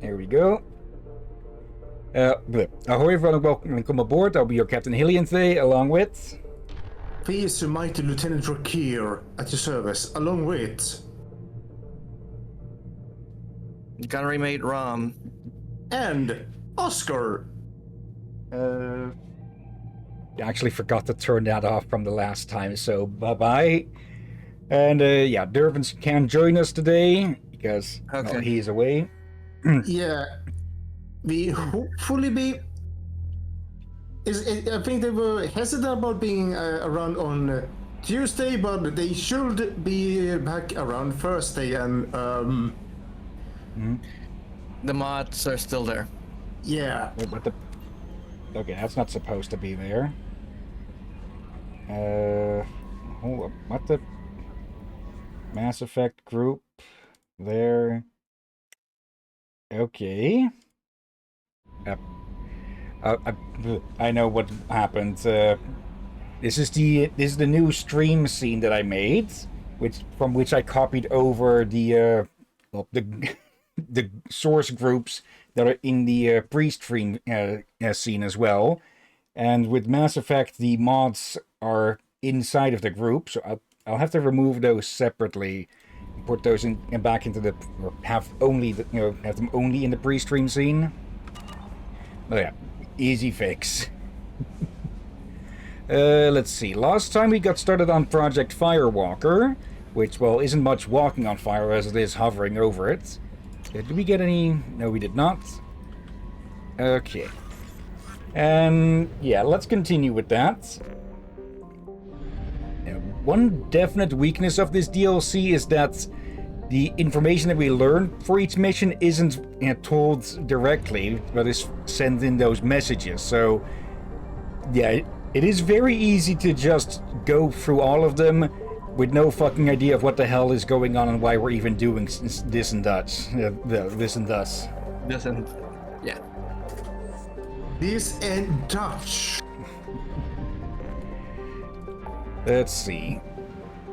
There we go. Ahoy everyone, welcome aboard. I'll be your Captain Hillyan today, along with... Please, mighty Lieutenant Rakir, at your service, along with... Gunnery Mate Rom. And Oscar. I actually forgot to turn that off from the last time, so bye-bye. And yeah, Dervins can't join us today, because well, he's away. Yeah. We hopefully be... I think they were hesitant about being around on Tuesday, but they should be back around Thursday, and the mods are still there. Yeah. Wait, what the... Okay, that's not supposed to be there. Hold up, what the... Mass Effect group there. Okay. I know what happened. This is the new stream scene that I made, from which I copied over the the source groups that are in the pre-stream scene as well. And with Mass Effect, the mods are inside of the group, so I'll have to remove those separately, put those in back into the, or have only the, have them only in the pre-stream scene. Oh yeah, easy fix. Let's see. Last time we got started on Project Firewalker, which, well, isn't much walking on fire as it is hovering over it. Did we get any? No, we did not. Okay. And yeah, let's continue with that. Now, one definite weakness of this DLC is that the information that we learn for each mission isn't told directly, but is sent in those messages. So, yeah, it is very easy to just go through all of them with no fucking idea of what the hell is going on and why we're even doing this and that. This and thus. This and... yeah. This and Dutch. Let's see.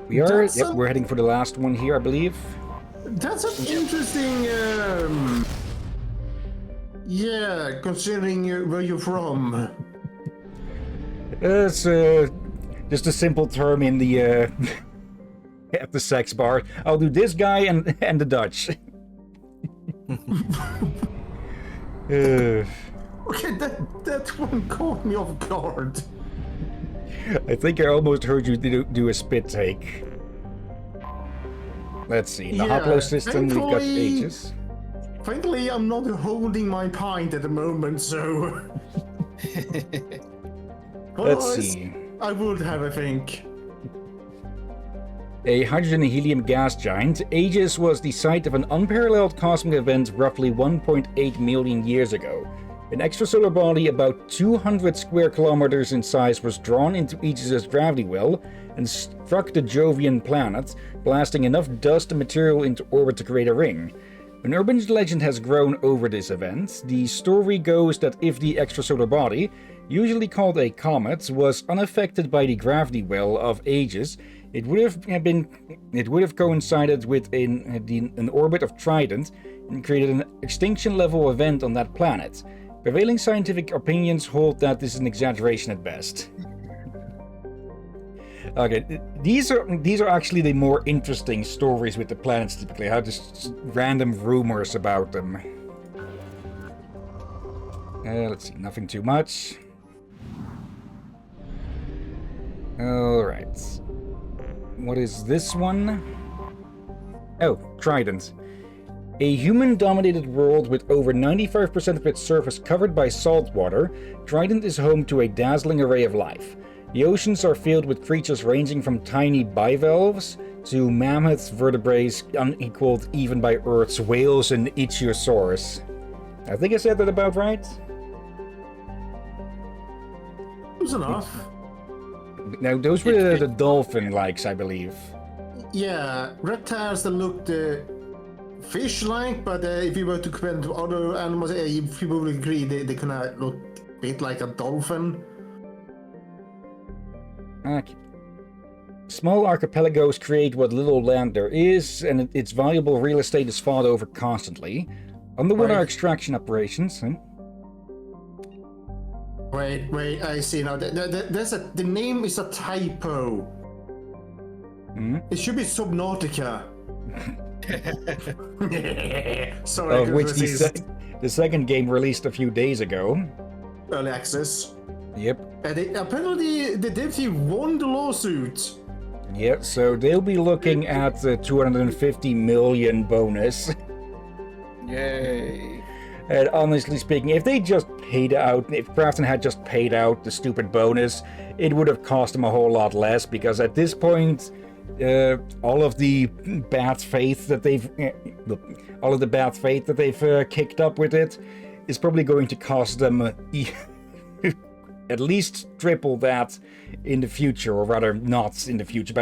We are... Yep, we're heading for the last one here, I believe. That's an interesting... yeah, considering where you're from. It's just a simple term in the at the sex bar. I'll do this guy and the Dutch. Okay, that one caught me off guard. I think I almost heard you do a spit take. Let's see. In the Hoplo system, we've got Aegis. Frankly, I'm not holding my pint at the moment, so... Let's see. I would have, I think. A hydrogen and helium gas giant, Aegis was the site of an unparalleled cosmic event roughly 1.8 million years ago. An extrasolar body about 200 square kilometers in size was drawn into Aegis's gravity well and struck the Jovian planet, blasting enough dust and material into orbit to create a ring. An urban legend has grown over this event. The story goes that if the extrasolar body, usually called a comet, was unaffected by the gravity well of Aegis, it would have coincided with an orbit of Trident and created an extinction-level event on that planet. Prevailing scientific opinions hold that this is an exaggeration at best. Okay, these are actually the more interesting stories with the planets typically, how just random rumors about them. Let's see, nothing too much. Alright. What is this one? Oh, Trident. A human-dominated world with over 95% of its surface covered by salt water, Trident is home to a dazzling array of life. The oceans are filled with creatures ranging from tiny bivalves to mammoth vertebrates unequaled even by Earth's whales and ichthyosaurs. I think I said that about right? Close enough. Now, those were the dolphin-likes, I believe. Yeah, reptiles that looked fish-like, but if you were to compare to other animals, people would agree they kind of look a bit like a dolphin. Okay. Small archipelagos create what little land there is, and its valuable real estate is fought over constantly. Underwater Right. extraction operations. Wait, I see now. The name is a typo. Hmm? It should be Subnautica. Sorry, I Of couldn't which resist. the second game released a few days ago. Early access. Yep. And apparently the dev team won the lawsuit. Yeah, so they'll be looking at the 250 million bonus. Yay. And honestly speaking, if they just paid out, if Krafton had just paid out the stupid bonus, it would have cost them a whole lot less, because at this point, all of the bad faith that they've kicked up with it is probably going to cost them at least triple that in the future, or rather not in the future,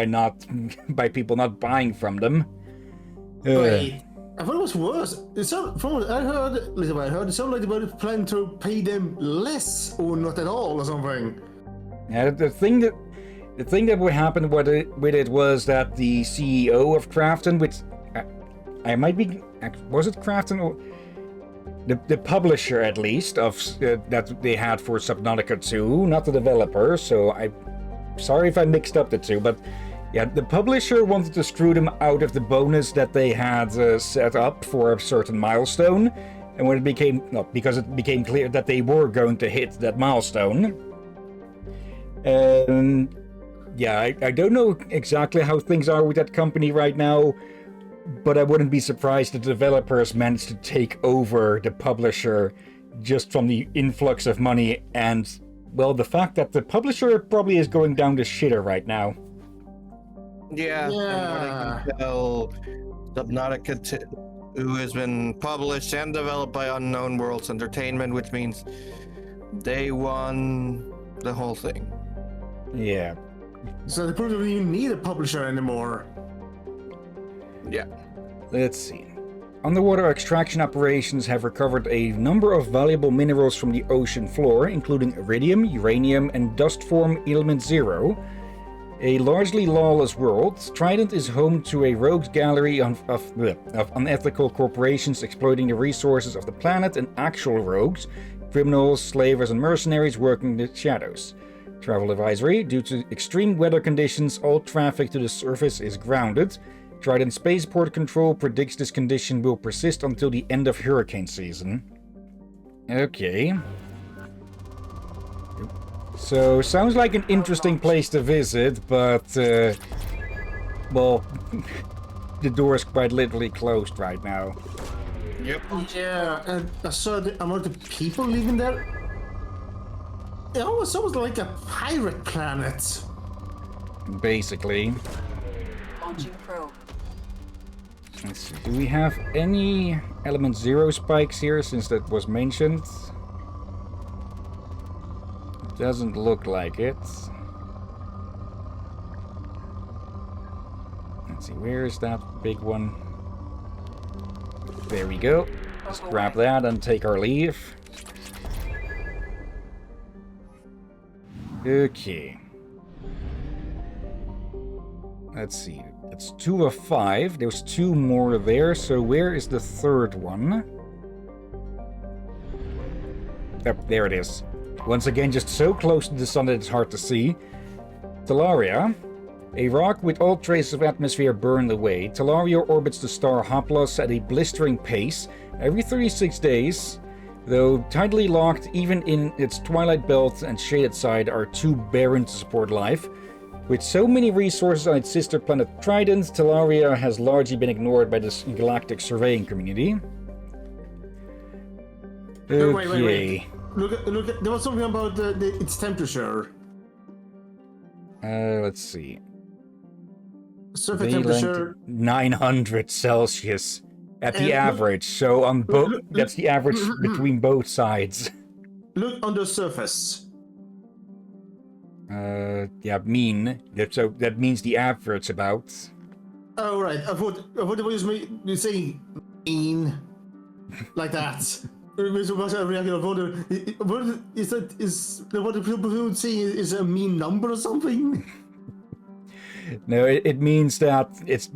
by people not buying from them. Wait, I thought it was worse. From what I heard, it sounded like they were planning to pay them less or not at all or something. Yeah, the thing that would happen with it was that the CEO of Krafton, which I might be, was it Krafton or the publisher at least of that they had for Subnautica 2, not the developer. So I'm sorry if I mixed up the two, but yeah, the publisher wanted to screw them out of the bonus that they had set up for a certain milestone, and when because it became clear that they were going to hit that milestone. Yeah, I don't know exactly how things are with that company right now, but I wouldn't be surprised if the developers managed to take over the publisher just from the influx of money and, well, the fact that the publisher probably is going down the shitter right now. Yeah. From what I can tell, Subnautica 2 has been published and developed by Unknown Worlds Entertainment, which means they won the whole thing. Yeah. So they probably don't even need a publisher anymore. Yeah. Let's see. Underwater extraction operations have recovered a number of valuable minerals from the ocean floor, including iridium, uranium, and dust form element 0. A largely lawless world, Trident is home to a rogues gallery of unethical corporations exploiting the resources of the planet and actual rogues, criminals, slavers, and mercenaries working in the shadows. Travel advisory: due to extreme weather conditions, all traffic to the surface is grounded. Trident Spaceport Control predicts this condition will persist until the end of hurricane season. Okay. So, sounds like an interesting place to visit, but, well, the door is quite literally closed right now. Yep. Yeah, and I saw the amount of people living there. It almost sounds like a pirate planet. Basically. Launching probe. Let's see, do we have any element 0 spikes here, since that was mentioned? Doesn't look like it. Let's see, where is that big one? There we go. Let's grab that and take our leave. Okay. Let's see. It's 2 of 5. There's 2 more there, so where is the third one? Yep, there it is. Once again, just so close to the sun that it's hard to see. Talaria. A rock with all traces of atmosphere burned away, Talaria orbits the star Hoplos at a blistering pace every 36 days. Though tidally locked, even in its twilight belt and shaded side are too barren to support life. With so many resources on its sister planet Trident, Talaria has largely been ignored by the galactic surveying community. Okay. Wait. Look, there was something about its temperature. Let's see. Surface temperature. 900 Celsius at the And average. So on both, look- that's the average between both sides. Look on the surface. Yeah, mean. So that means the average about. Oh right, I thought it was you saying mean, like that. It was a regular voter. What is that? Is what the people would say is a mean number or something? No, it means that it's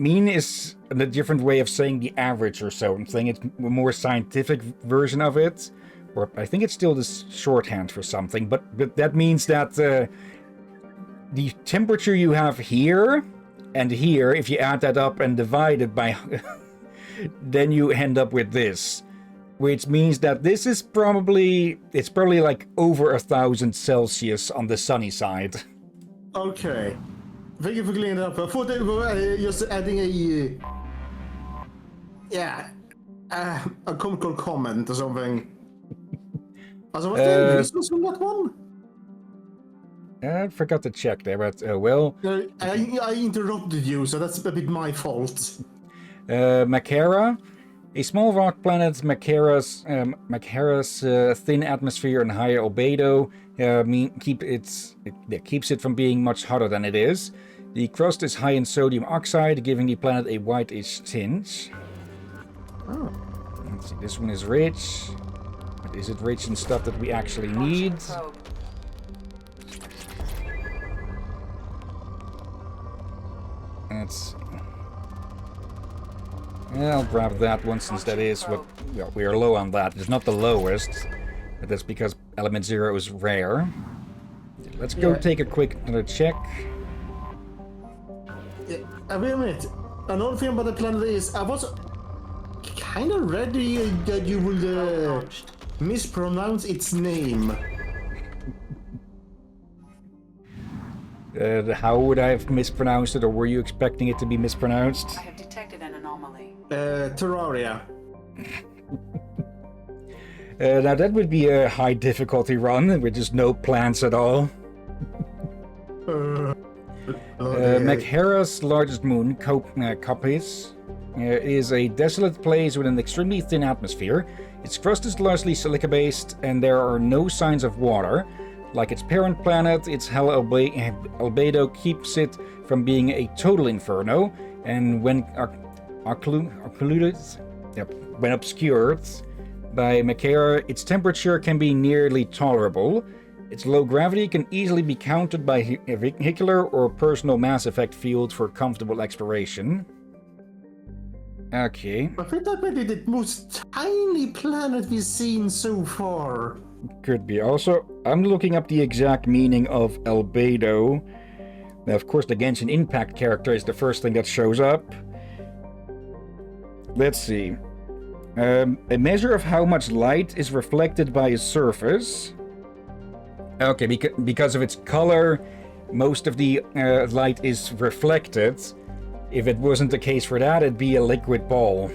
mean is a different way of saying the average or something. It's a more scientific version of it. Or I think it's still this shorthand for something. But that means that the temperature you have here and here, if you add that up and divide it by... then you end up with this. Which means that this is probably... It's probably like over 1,000 Celsius on the sunny side. Okay. Thank you for clearing it up. I thought they were just adding a... a comical comment or something. Also, what's the Christmas on that one? I forgot to check there, but well... I interrupted you, so that's a bit my fault. Makara. A small rock planet, Makara's thin atmosphere and higher albedo keeps it from being much hotter than it is. The crust is high in sodium oxide, giving the planet a whitish tinge. Oh. Let's see, this one is rich. But is it rich in stuff that we actually need? Probe. Let's see. I'll grab that one since that is what... Well, we are low on that. It's not the lowest, but that's because element 0 is rare. Let's go take a quick another check. Wait a minute. Another thing about the planet is I was kind of ready that you would mispronounce its name. How would I have mispronounced it, or were you expecting it to be mispronounced? I have detected an anomaly. Terraria. Now that would be a high difficulty run with just no plants at all. Maghera's largest moon, Copis, is a desolate place with an extremely thin atmosphere. Its crust is largely silica-based, and there are no signs of water. Like its parent planet, its high albedo keeps it from being a total inferno, and when when obscured by Maghera, its temperature can be nearly tolerable. Its low gravity can easily be countered by a vehicular or personal mass effect field for comfortable exploration. Okay. I think that might be the most tiny planet we've seen so far. Could be. Also, I'm looking up the exact meaning of albedo. Now, of course, the Genshin Impact character is the first thing that shows up. Let's see. A measure of how much light is reflected by a surface. Okay, because of its color, most of the light is reflected. If it wasn't the case for that, it'd be a liquid ball.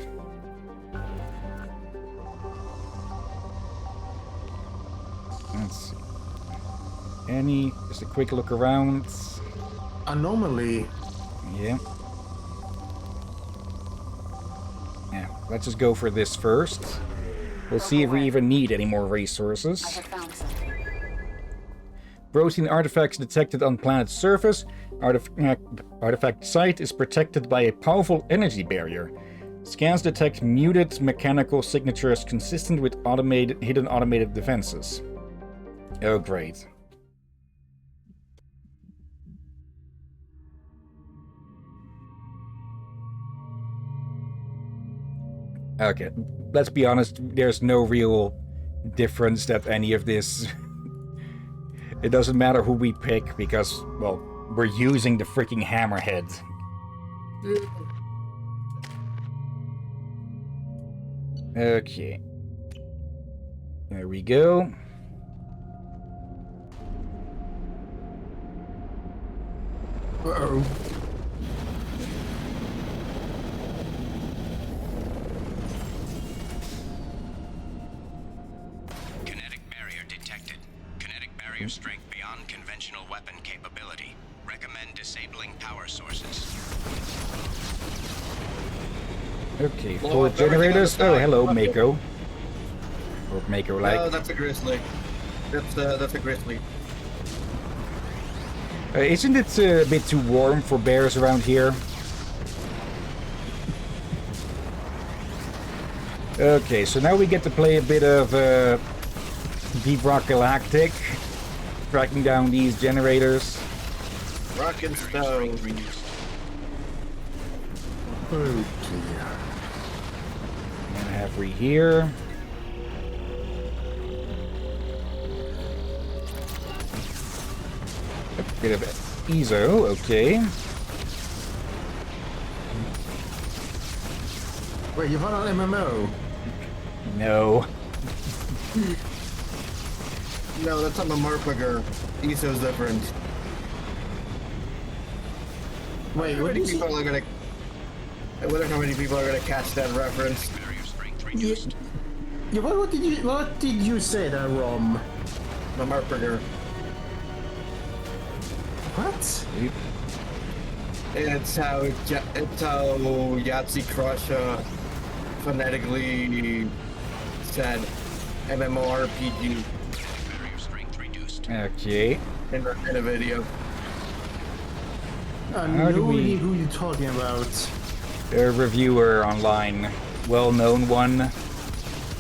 Let's see. Just a quick look around. Anomaly. Yeah. Yeah, let's just go for this first. We'll see if we even need any more resources. I have found something. Protein artifacts detected on planet's surface. Artifact site is protected by a powerful energy barrier. Scans detect muted mechanical signatures consistent with hidden automated defenses. Oh, great. Okay, let's be honest, there's no real difference that any of this... It doesn't matter who we pick because, well, we're using the freaking hammerhead. Okay. There we go. Uh-oh. Kinetic barrier detected. Kinetic barrier strength beyond conventional weapon capability. Recommend disabling power sources. Okay, Blow four up everything generators. on the Oh, side. hello, Mako. Or Mako, like. No, that's a grizzly. That's a grizzly. Isn't it a bit too warm for bears around here? Okay, so now we get to play a bit of Deep Rock Galactic, tracking down these generators. Rock and stone. Oh dear. And have we here? A bit of EZO, okay. Wait, you found an MMO? No. No, that's on the Marpagger. ESO's different. Wait, How what many is it? people are gonna? I wonder how many people are gonna catch that reference. Barrier strength Yeah, reduced. yeah, what did you say there, Rom? The Marpagger. What? It's how Yahtzee Crush phonetically said MMORPG Barrier strength reduced. Okay. in a video. I How do no we- idea who you're talking about. A reviewer online. Well-known one.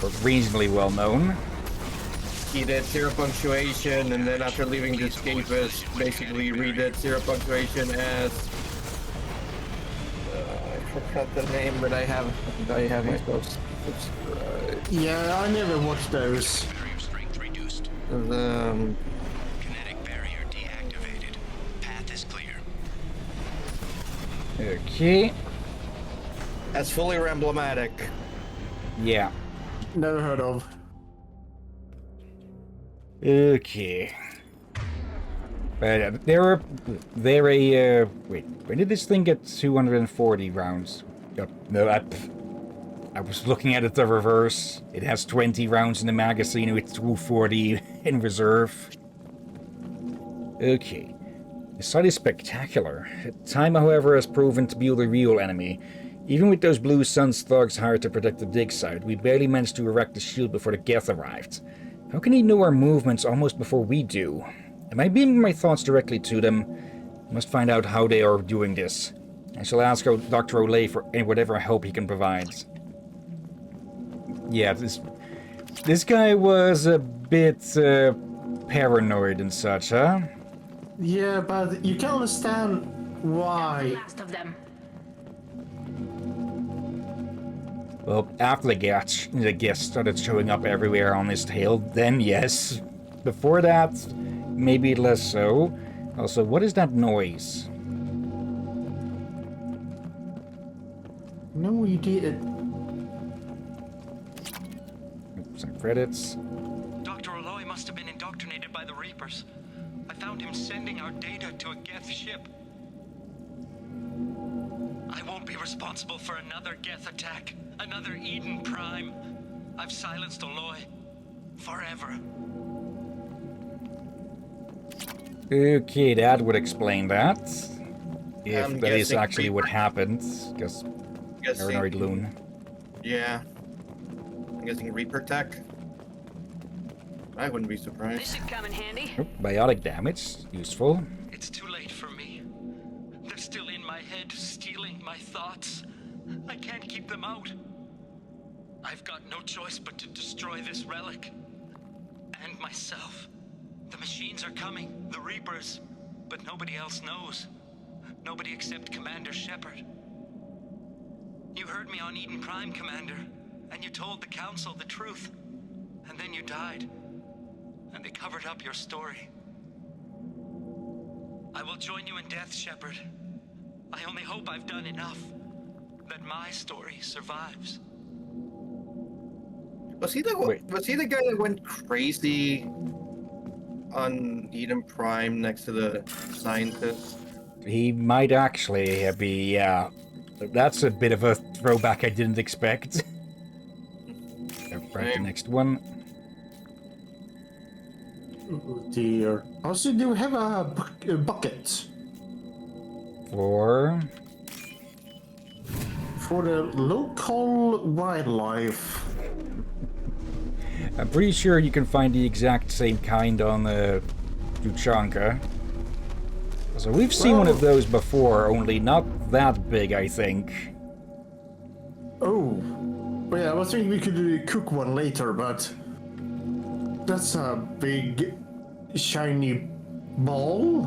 Or reasonably well-known. He did zero punctuation, and then after leaving the escapist, basically redid zero punctuation as I forgot the name, but I have myself subscribed. Yeah, I never watched those. Barrier strength reduced. Kinetic barrier deactivated. Path is clear. Okay. That's fully emblematic. Yeah. Never heard of. Okay. But they're a wait. When did this thing get 240 rounds? No, I was looking at it the reverse. It has 20 rounds in the magazine with 240 in reserve. Okay. The site is spectacular. Time, however, has proven to be the real enemy. Even with those Blue Suns thugs hired to protect the dig site, we barely managed to erect the shield before the Geth arrived. How can he know our movements almost before we do? Am I beaming my thoughts directly to them? I must find out how they are doing this. I shall ask Dr. Olay for whatever help he can provide. Yeah, this guy was a bit paranoid and such, huh? Yeah, but you can understand why. Last of them. Well, after the guests started showing up everywhere on this tale, then yes. Before that, maybe less so. Also, what is that noise? No, you did. Some credits. Dr. Aloy must have been indoctrinated by the Reapers. I found him sending our data to a Geth ship. I won't be responsible for another Geth attack, another Eden Prime. I've silenced Aloy. Forever. Okay, that would explain that. If I'm that is guessing actually what Reaper. happened. Because paranoid Guessing, loon. yeah. I'm guessing Reaper tech. I wouldn't be This surprised. should come in handy. Oh, biotic damage. Useful. It's too late for me. They're still in my head, stealing my thoughts. I can't keep them out. I've got no choice but to destroy this relic. And myself. The machines are coming, the Reapers. But nobody else knows. Nobody except Commander Shepard. You heard me on Eden Prime, Commander. And you told the Council the truth. And then you died. And they covered up your story. I will join you in death, Shepard. I only hope I've done enough. That my story survives. Was he the guy that went crazy on Eden Prime next to the scientist? He might actually be, yeah. That's a bit of a throwback I didn't expect. Right, the next one. Oh dear. Also, do you have a bucket For... for the local wildlife? I'm pretty sure you can find the exact same kind on Tuchanka. So we've seen one of those before, only not that big, I think. Oh. Well, yeah, I was thinking we could cook one later, but that's a big shiny ball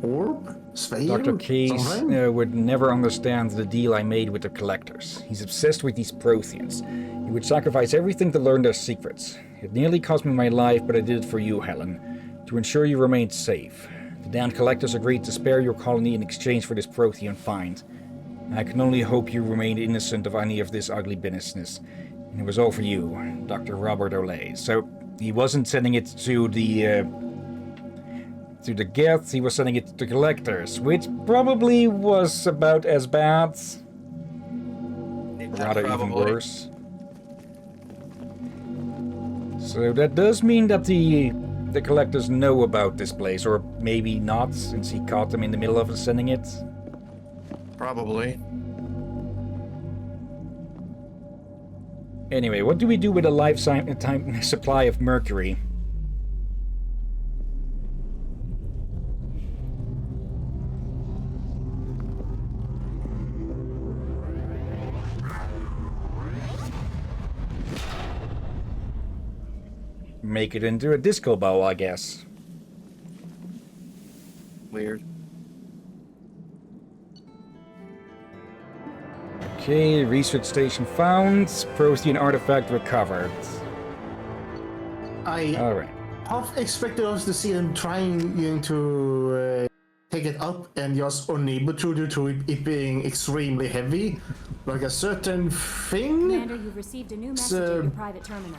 orb. Dr. Case Something? would never understand the deal I made with the collectors. He's obsessed with these Protheans. He would sacrifice everything to learn their secrets. It nearly cost me my life, but I did it for you, Helen, to ensure you remained safe. The damned collectors agreed to spare your colony in exchange for this Prothean find. I can only hope you remain innocent of any of this ugly business. And it was all for you, Dr. Robert Olay. So he wasn't sending it to the Geth, he was sending it to the collectors, which probably was about as bad. Rather even worse. So that does mean that the collectors know about this place, or maybe not, since he caught them in the middle of sending it. Probably. Anyway, what do we do with a lifetime supply of mercury? Make it into a disco ball, I guess. Weird. Okay, research station found. Prothean artifact recovered. I Alright. half expected us to see them trying to take it up and just unable to due to it being extremely heavy. Like a certain thing. Commander, you've received a new message at your private terminal.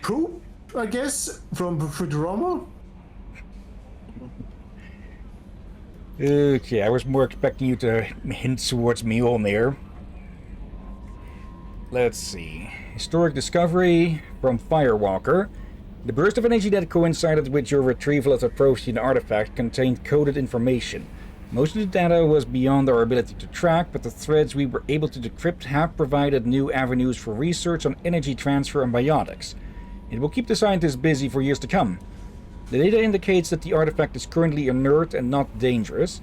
Poop, I guess, from Futurama. Okay, I was more expecting you to hint towards Mjolnir. Let's see. Historic discovery from Firewalker. The burst of energy that coincided with your retrieval of the Prothean artifact contained coded information. Most of the data was beyond our ability to track, but the threads we were able to decrypt have provided new avenues for research on energy transfer and biotics. It will keep the scientists busy for years to come. The data indicates that the artifact is currently inert and not dangerous.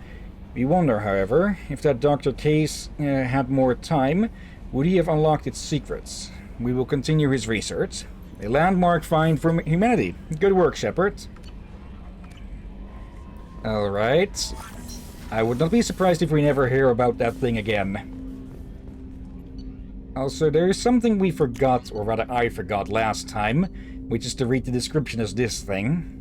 We wonder, however, if that Dr. Case had more time, would he have unlocked its secrets? We will continue his research. A landmark find for humanity. Good work, Shepard. Alright. I would not be surprised if we never hear about that thing again. Also, there is something we forgot, or rather I forgot last time, which is to read the description as this thing.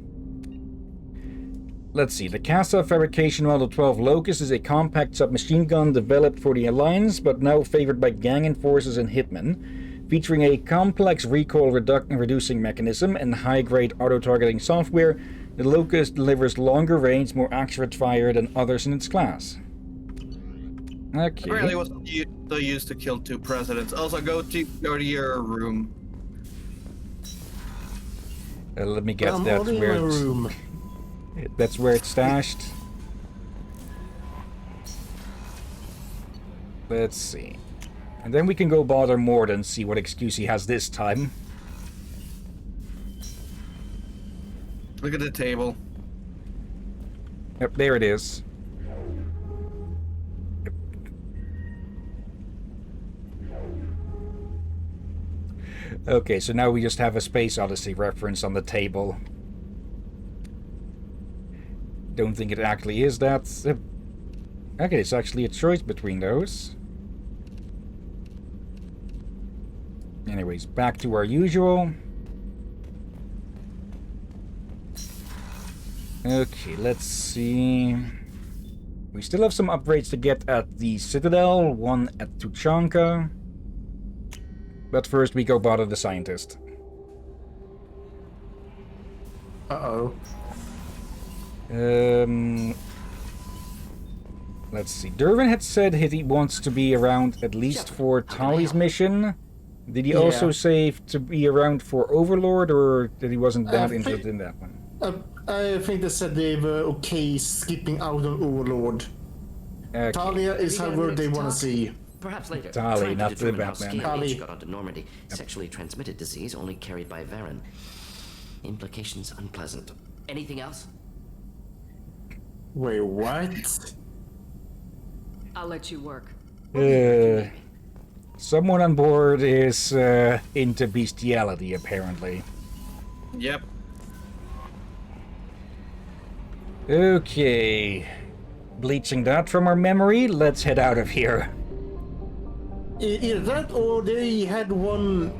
Let's see, the Casa Fabrication Model 12 Locust is a compact submachine gun developed for the Alliance, but now favored by gang enforcers and hitmen, featuring a complex recoil reducing mechanism and high-grade auto-targeting software. The Locust delivers longer range, more accurate fire than others in its class. Okay. Apparently, it was still used to kill 2 presidents. Also, go to your room. Let me guess. I'm That's already in where my it's, room. that's where it's stashed. Let's see. And then we can go bother Mord and see what excuse he has this time. Look at the table. Yep, there it is. Yep. Okay, so now we just have a Space Odyssey reference on the table. Don't think it actually is that. Okay, it's actually a choice between those. Anyways, back to our usual. Okay, let's see. We still have some upgrades to get at the Citadel, one at Tuchanka. But first we go bother the scientist. Uh-oh. Let's see. Derwin had said he wants to be around at least for Tali's mission. Did he also say to be around for Overlord, or that he wasn't that interested in that one? I think they said they were okay skipping out on Overlord. Okay. Talia is however they want to see. Perhaps later. Tali, Trying to not the determine how Batman. Skeeter Tali. H got onto Normandy. Sexually transmitted disease only carried by Varen. Implications unpleasant. Anything else? Wait, what? I'll let you work. Someone on board is into bestiality, apparently. Yep. Okay. Bleaching that from our memory, let's head out of here. Either that or they had one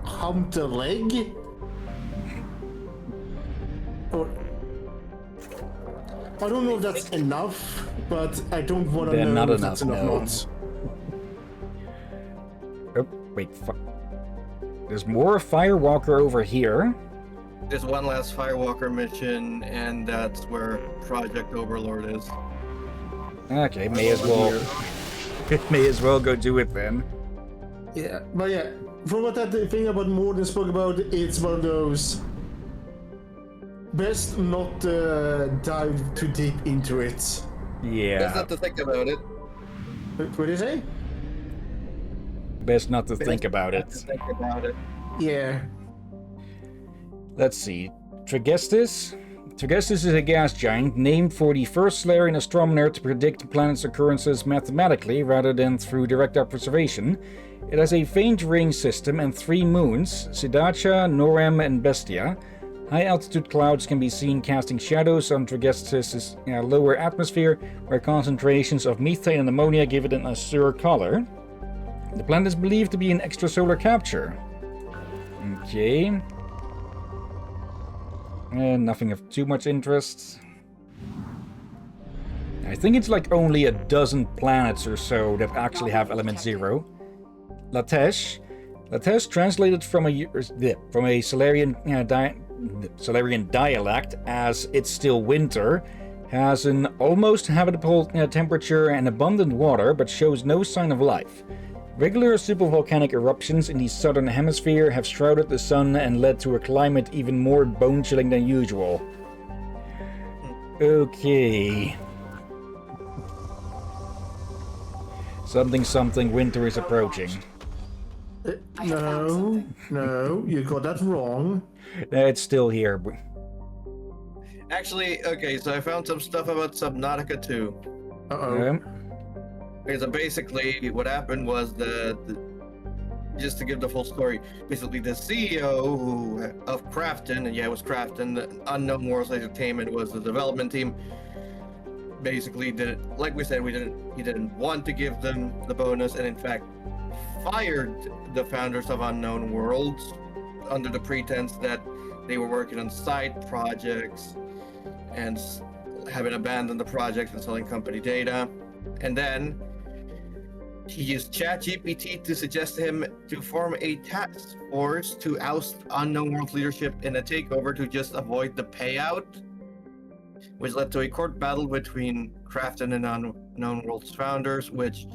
humped a leg? Or... I don't know if that's enough, but I don't want to They're know not if enough, that's enough no. or not. Oh, wait, fuck. There's more Firewalker over here. There's one last Firewalker mission, and that's where Project Overlord is. Okay, may as well. May as well go do it then. Yeah, but yeah, from what that thing about Morden spoke about, it's one of those. Best not dive too deep into it. That's Yeah. not to think about it. What do you say? Best not to think about it. Think about it. Yeah. Let's see. Trigestis? Trigestis is a gas giant named for the first Solarian astronomer to predict the planet's occurrences mathematically rather than through direct observation. It has a faint ring system and 3 moons, Sidacha, Norem, and Bestia. High-altitude clouds can be seen casting shadows on Trigestis' lower atmosphere, where concentrations of methane and ammonia give it an azure color. The planet is believed to be an extrasolar capture. Okay. Nothing of too much interest. I think it's like only a dozen planets or so that actually have element 0. Latesh. Latesh, translated from a Solarian dialect as "it's still winter," has an almost habitable temperature and abundant water, but shows no sign of life. Regular supervolcanic eruptions in the southern hemisphere have shrouded the sun and led to a climate even more bone-chilling than usual. Okay. Something, winter is approaching. No, you got that wrong. It's still here. Actually, okay, so I found some stuff about Subnautica 2. Uh-oh. Okay, so basically, what happened was just to give the full story, basically the CEO of Crafton, and yeah, it was Crafton, the Unknown Worlds Entertainment was the development team. Basically, like we said, he didn't want to give them the bonus, and in fact, fired the founders of Unknown Worlds under the pretense that they were working on side projects and having abandoned the project and selling company data. And then he used ChatGPT to suggest to him to form a task force to oust Unknown Worlds leadership in a takeover to just avoid the payout, which led to a court battle between Crafton and Unknown Worlds founders, which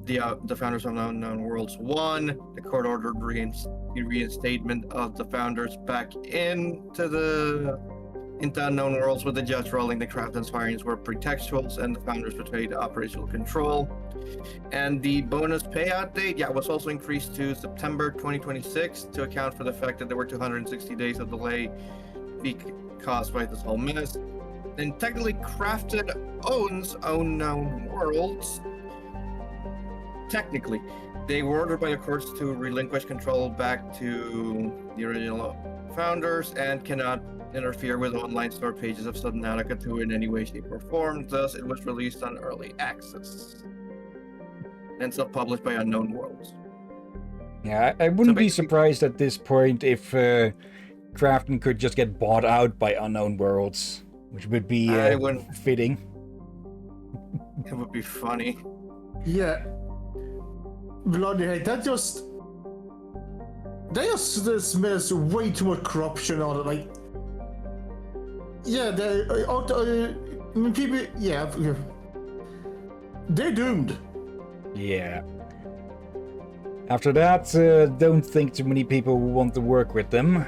the founders of Unknown Worlds won. The court ordered the reinstatement of the founders back into Unknown Worlds, with the judge ruling the Crafton's firings were pretextuals and the founders betrayed operational control. And the bonus payout date, was also increased to September 2026 to account for the fact that there were 260 days of delay caused by this whole mess. And technically, Crafton owns Unknown Worlds. Technically, they were ordered by the courts to relinquish control back to the original founders and cannot interfere with online store pages of Subnautica 2 in any way, shape, or form. Thus, it was released on early access and self-published by Unknown Worlds. Yeah, I wouldn't be surprised at this point if Crafton could just get bought out by Unknown Worlds, which would be fitting. It would be funny. Yeah. Bloody hell, that just smells way too much corruption on it. Like, yeah, people, yeah, they're doomed. Yeah. After that, don't think too many people will want to work with them.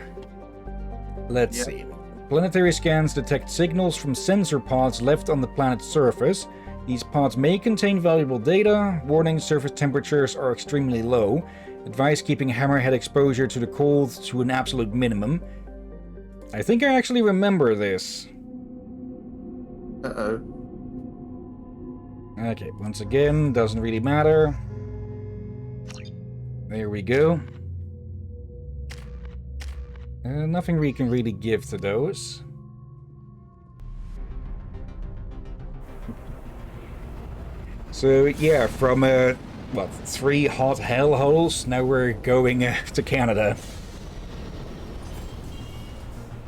Let's see. Planetary scans detect signals from sensor pods left on the planet's surface. These pods may contain valuable data. Warning, surface temperatures are extremely low. Advise keeping hammerhead exposure to the cold to an absolute minimum. I think I actually remember this. Uh-oh. Okay, once again, doesn't really matter. There we go. Nothing we can really give to those. So yeah, from 3 hot hellholes, now we're going to Canada.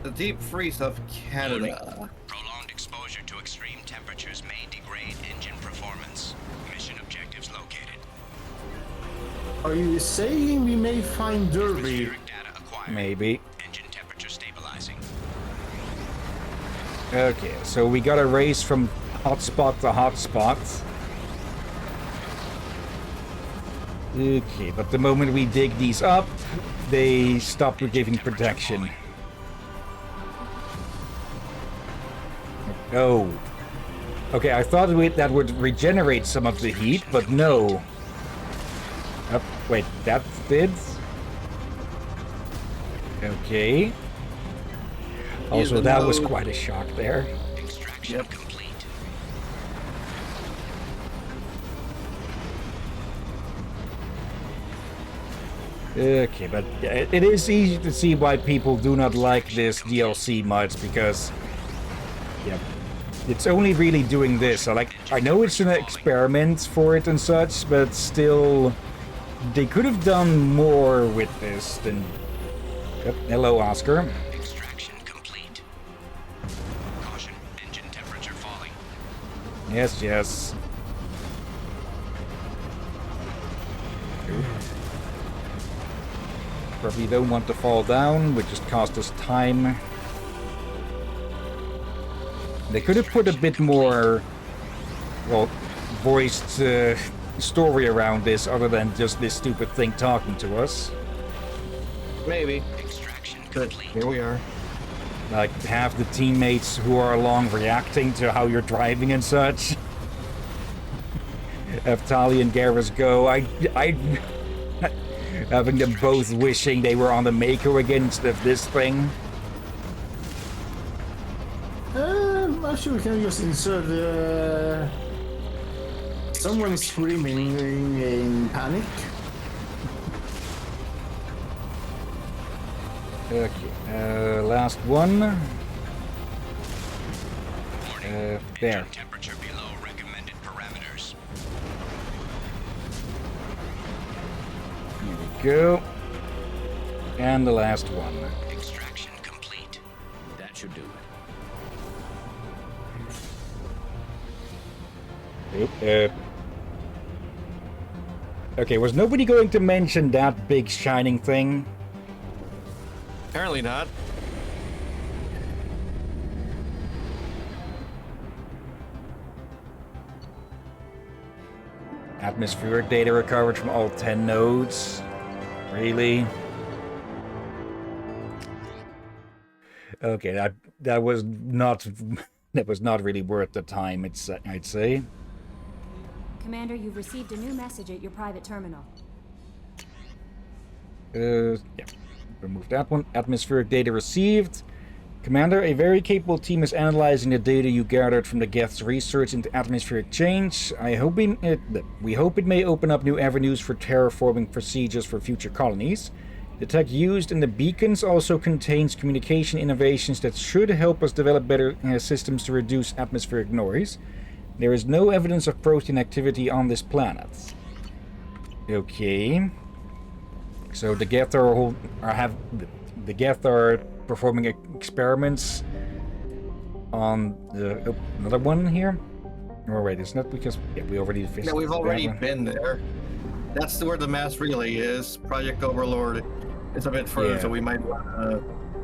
The deep freeze of Canada. Prolonged exposure to extreme temperatures may degrade engine performance. Mission objectives located. Are you saying we may find Derby? Atmospheric data acquired. Maybe. Engine temperature stabilizing. Okay, so we got a race from hotspot to hotspot. Okay, but the moment we dig these up, they stop giving protection. Oh. Okay, I thought that would regenerate some of the heat, but no. Oh, wait, that did? Okay. Also, that was quite a shock there. Extraction complete. Okay, but it is easy to see why people do not like this DLC much, because yeah, it's only really doing this. So, like, I know it's an experiment for it and such, but still, they could have done more with this than... Yep, hello, Oscar. Extraction complete. Caution, engine temperature falling. Yes, yes. Probably don't want to fall down, which just cost us time. They could have put a bit more, well, voiced story around this, other than just this stupid thing talking to us. Maybe. Extraction Good. complete. Here we are. Like, have the teammates who are along reacting to how you're driving and such. Have Tali and Garrus go. Having them both wishing they were on the Mako again instead of this thing. I'm sure we can just insert someone screaming in panic. Okay, last one. There. Engine temperature below recommended parameters. Here we go. And the last one. Extraction complete. That should do it. Okay, was nobody going to mention that big shining thing? Apparently not. Atmospheric data recovered from all 10 nodes. Really? Okay, that was not really worth the time. I'd say. Commander, you've received a new message at your private terminal. Yeah. Remove that one. Atmospheric data received. Commander, a very capable team is analyzing the data you gathered from the Geth's research into atmospheric change. We hope it may open up new avenues for terraforming procedures for future colonies. The tech used in the beacons also contains communication innovations that should help us develop better systems to reduce atmospheric noise. There is no evidence of protein activity on this planet. Okay. So the Geth are performing experiments on another one here. Or wait, it's not because we already finished. No, we've already been there. That's where the mass relay is. Project Overlord. It's a bit further, so we might want to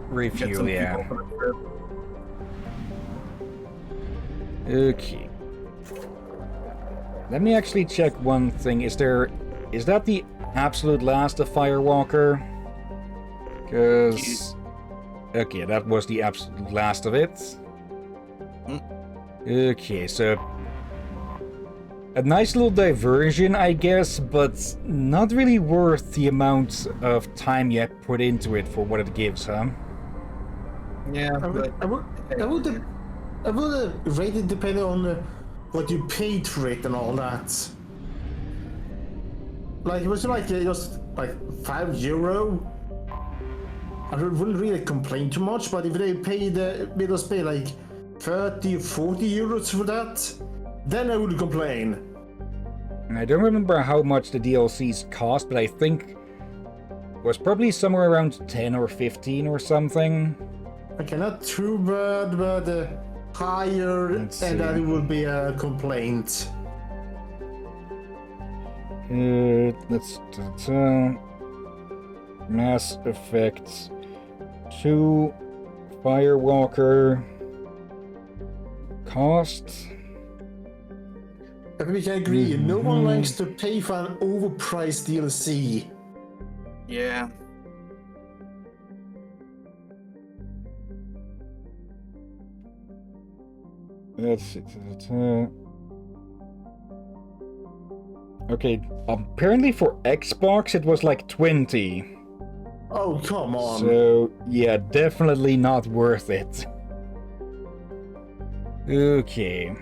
refuel. Yeah. Okay. Let me actually check one thing. Is that the absolute last of Firewalker? Because... Okay, that was the absolute last of it. Okay, so... A nice little diversion, I guess, but not really worth the amount of time you put into it for what it gives, huh? Yeah, I would rate it depending on what you paid for it and all that. Like, it was like just like €5. I wouldn't really complain too much, but if they made us pay like 30 or 40 euros for that, then I would complain. I don't remember how much the DLCs cost, but I think it was probably somewhere around 10 or 15 or something. Okay, not too bad, but higher, and that it would be a complaint. Let's Mass Effect 2 Firewalker cost. But we can agree, no one likes to pay for an overpriced DLC. Yeah. Let's see. Okay, apparently for Xbox it was like 20. Oh, come on. So, yeah, definitely not worth it. Okay.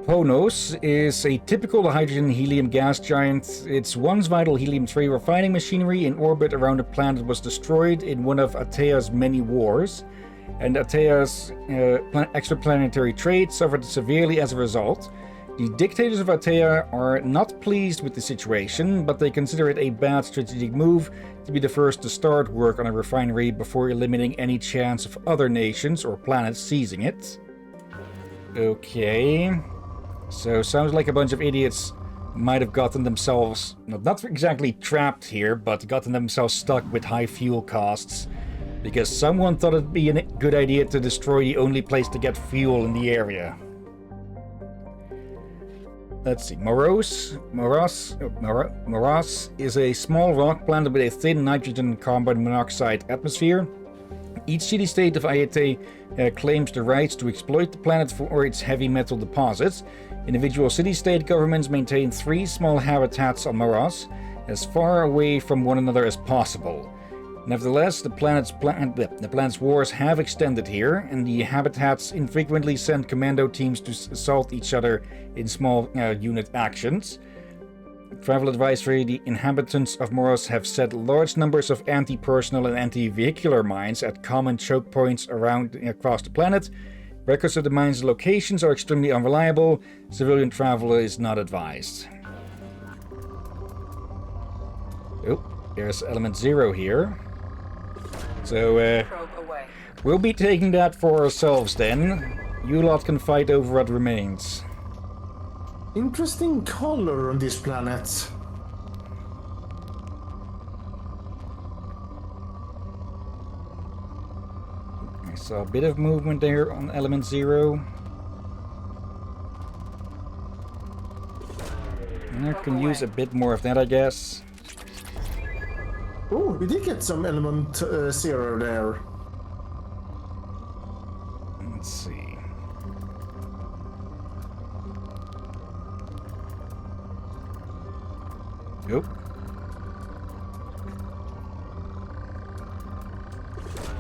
Ponos is a typical hydrogen helium gas giant. Its once vital helium-3 refining machinery in orbit around the planet was destroyed in one of Atea's many wars, and Atea's extraplanetary trade suffered severely as a result. The dictators of Atea are not pleased with the situation, but they consider it a bad strategic move to be the first to start work on a refinery before eliminating any chance of other nations or planets seizing it. Okay. So, sounds like a bunch of idiots might have gotten themselves, not exactly trapped here, but gotten themselves stuck with high fuel costs, because someone thought it'd be a good idea to destroy the only place to get fuel in the area. Let's see, Moros is a small rock planet with a thin nitrogen and carbon monoxide atmosphere. Each city-state of Ayete claims the rights to exploit the planet for its heavy metal deposits. Individual city-state governments maintain 3 small habitats on Moros, as far away from one another as possible. Nevertheless, the planet's wars have extended here, and the habitats infrequently send commando teams to assault each other in small unit actions. Travel advisory: the inhabitants of Moros have set large numbers of anti-personnel and anti-vehicular mines at common choke points across the planet. Records of the mines' locations are extremely unreliable. Civilian travel is not advised. Oh, there's element 0 here. So, we'll be taking that for ourselves then. You lot can fight over what remains. Interesting color on this planet. I saw a bit of movement there on element 0. I can use a bit more of that, I guess. Oh, we did get some element 0 there. Let's see. Nope.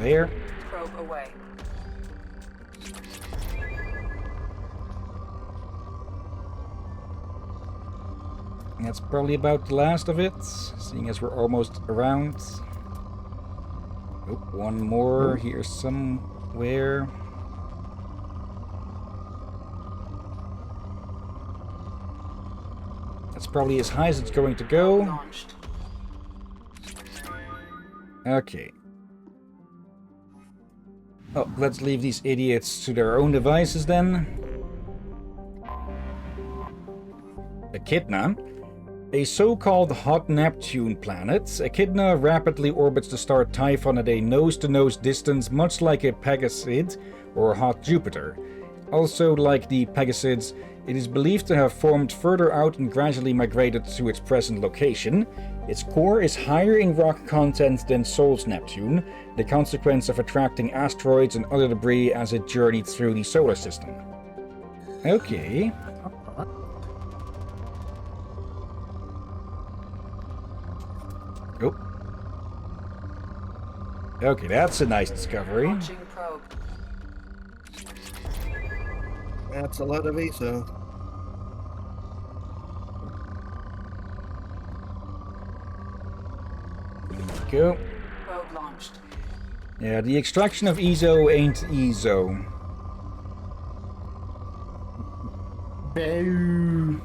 There. Probe away. That's probably about the last of it, seeing as we're almost around. Oh, one more here somewhere. That's probably as high as it's going to go. Launched. Okay. Oh, let's leave these idiots to their own devices then. Echidna. A so-called hot Neptune planet, Echidna rapidly orbits the star Typhon at a nose-to-nose distance, much like a Pegacid or hot Jupiter. Also, like the Pegasids, it is believed to have formed further out and gradually migrated to its present location. Its core is higher in rock content than Sol's Neptune, the consequence of attracting asteroids and other debris as it journeyed through the solar system. Okay. Oh. Okay, that's a nice discovery. Launching probe. That's a lot of ESO. Go. Probe launched. Yeah, the extraction of ESO ain't ESO. Boo.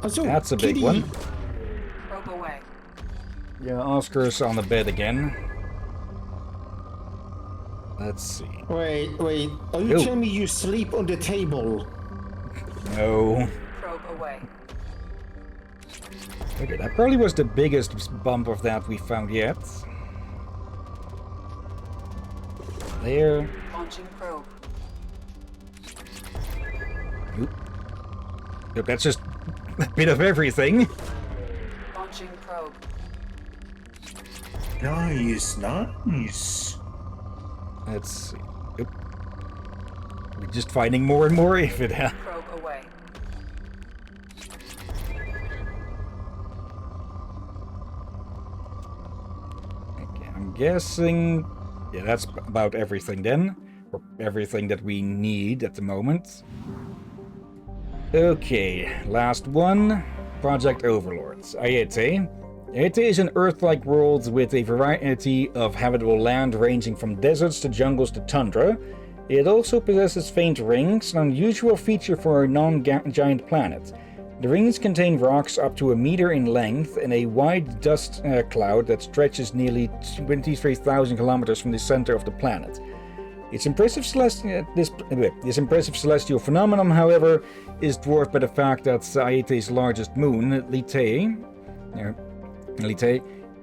Also, That's a big Kitty, one. Probe away. Yeah, Oscar's on the bed again. Let's see. Wait. Are you Ew. telling me you sleep on the table? No. Probe away. Okay, that probably was the biggest bump of that we found yet. There. Launching probe. Oop. Yep, that's just a bit of everything. Launching probe. Nice. Let's see. Oop. We're just finding more and more of it. Probe away. Okay, I'm guessing... Yeah, that's about everything then. Or everything that we need at the moment. Okay, last one. Project Overlords. Aete. Aete is an Earth-like world with a variety of habitable land ranging from deserts to jungles to tundra. It also possesses faint rings, an unusual feature for a non-giant planet. The rings contain rocks up to 1 meter in length and a wide dust cloud that stretches nearly 23,000 kilometers from the center of the planet. This impressive celestial phenomenon, however, is dwarfed by the fact that Aete's largest moon, Litae,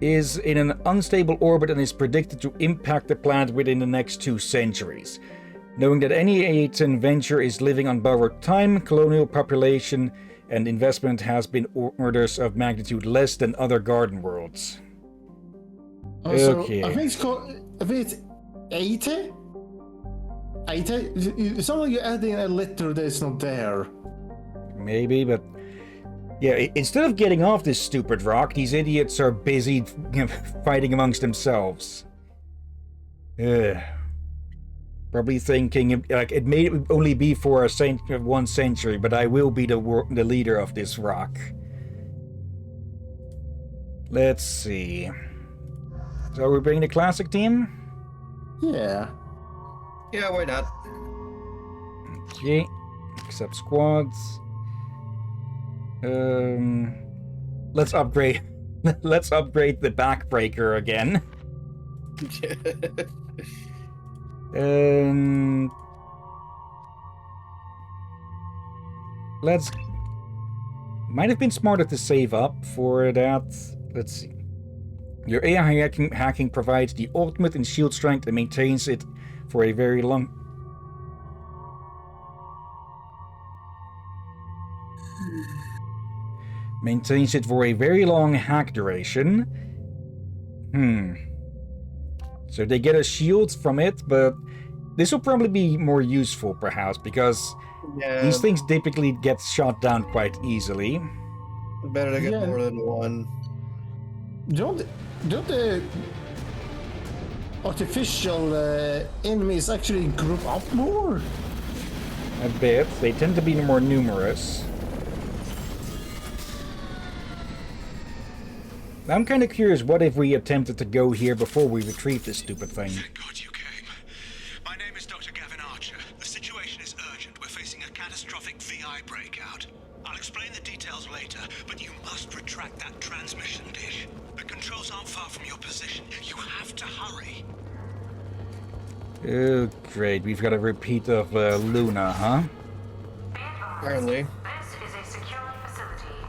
is in an unstable orbit and is predicted to impact the planet within the next 2 centuries. Knowing that any Aetan venture is living on borrowed time, colonial population and investment has been orders of magnitude less than other garden worlds. Okay. I think it's 80? 80? It's not like you're adding a letter that's not there. Maybe, but... Yeah, instead of getting off this stupid rock, these idiots are busy fighting amongst themselves. Probably thinking, like, it may only be for 1 century, but I will be the leader of this rock. Let's see. So we're bringing the classic team? Yeah. Yeah, why not? Okay. Accept squads. Let's upgrade. Let's upgrade the backbreaker again. Let's... Might have been smarter to save up for that. Let's see. Your AI hacking provides the ultimate in shield strength and maintains it for a very long... Maintains it for a very long hack duration. So they get a shield from it, but this will probably be more useful, perhaps, because these things typically get shot down quite easily. Better to get more than one. Don't the artificial enemies actually group up more? A bit. They tend to be more numerous. I'm kind of curious, what if we attempted to go here before we retrieve this stupid thing? Thank God you came. My name is Dr. Gavin Archer. The situation is urgent. We're facing a catastrophic VI breakout. I'll explain the details later, but you must retract that transmission dish. The controls aren't far from your position. You have to hurry. Oh, great. We've got a repeat of Luna, huh? Apparently. This is a secure facility.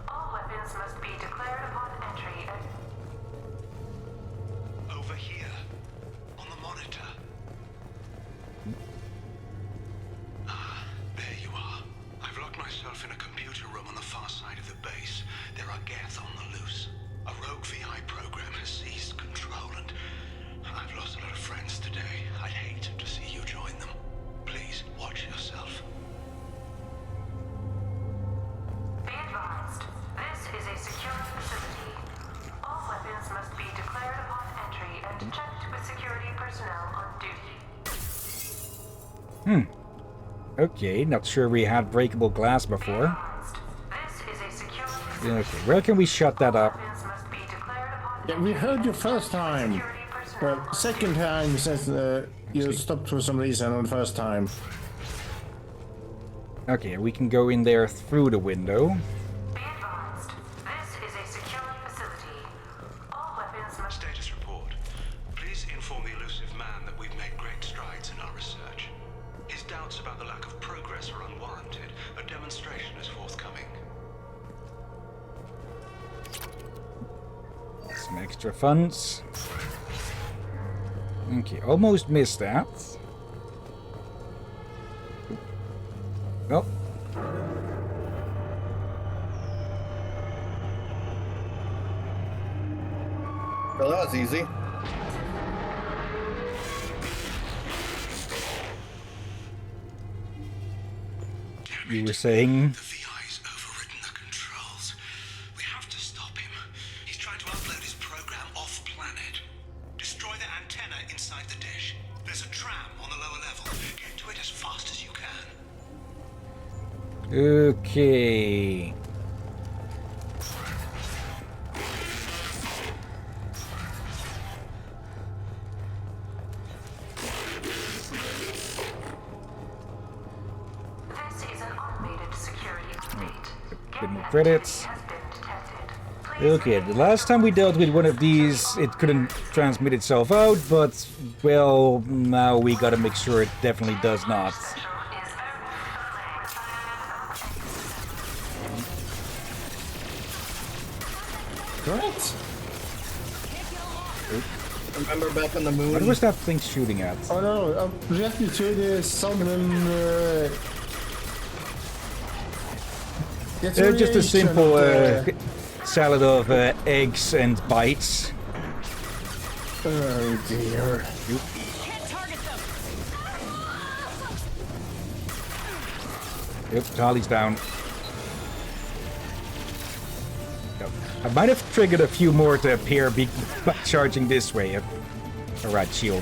All weapons must be declared upon entry. Over here, on the monitor. Ah, there you are. I've locked myself in a computer room on the far side of the base. There are Geth on the loose. A rogue VI program has seized control, and I've lost a lot of friends today. I'd hate to see you join them. Please, watch yourself. Be advised, this is a secure facility. All weapons must be declared upon entry and checked with security personnel on duty. Okay, not sure we had breakable glass before. This is a secure facility. Okay, where can we shut that up? Weapons must be declared upon Yeah, we heard you first time. security personnel Well, second time since you stopped for some reason on the first time. Okay, we can go in there through the window. about the lack of progress are unwarranted, a demonstration is forthcoming. Some extra funds. Okay, almost missed that. Well. Well, that was easy. You were saying? The VI's overridden the controls. We have to stop him. He's trying to upload his program off-planet. Destroy the antenna inside the dish. There's a tram on the lower level. Get to it as fast as you can. Okay. Credits. Okay, the last time we dealt with one of these, it couldn't transmit itself out, but, well, now we gotta make sure it definitely does not. Correct. Remember back on the moon? What was that thing shooting at? Oh no, I'm reacting to the sound and Just a simple salad of eggs and bites. Oh dear. Yep, Charlie's down. Yep. I might have triggered a few more to appear by charging this way. Alright, shield.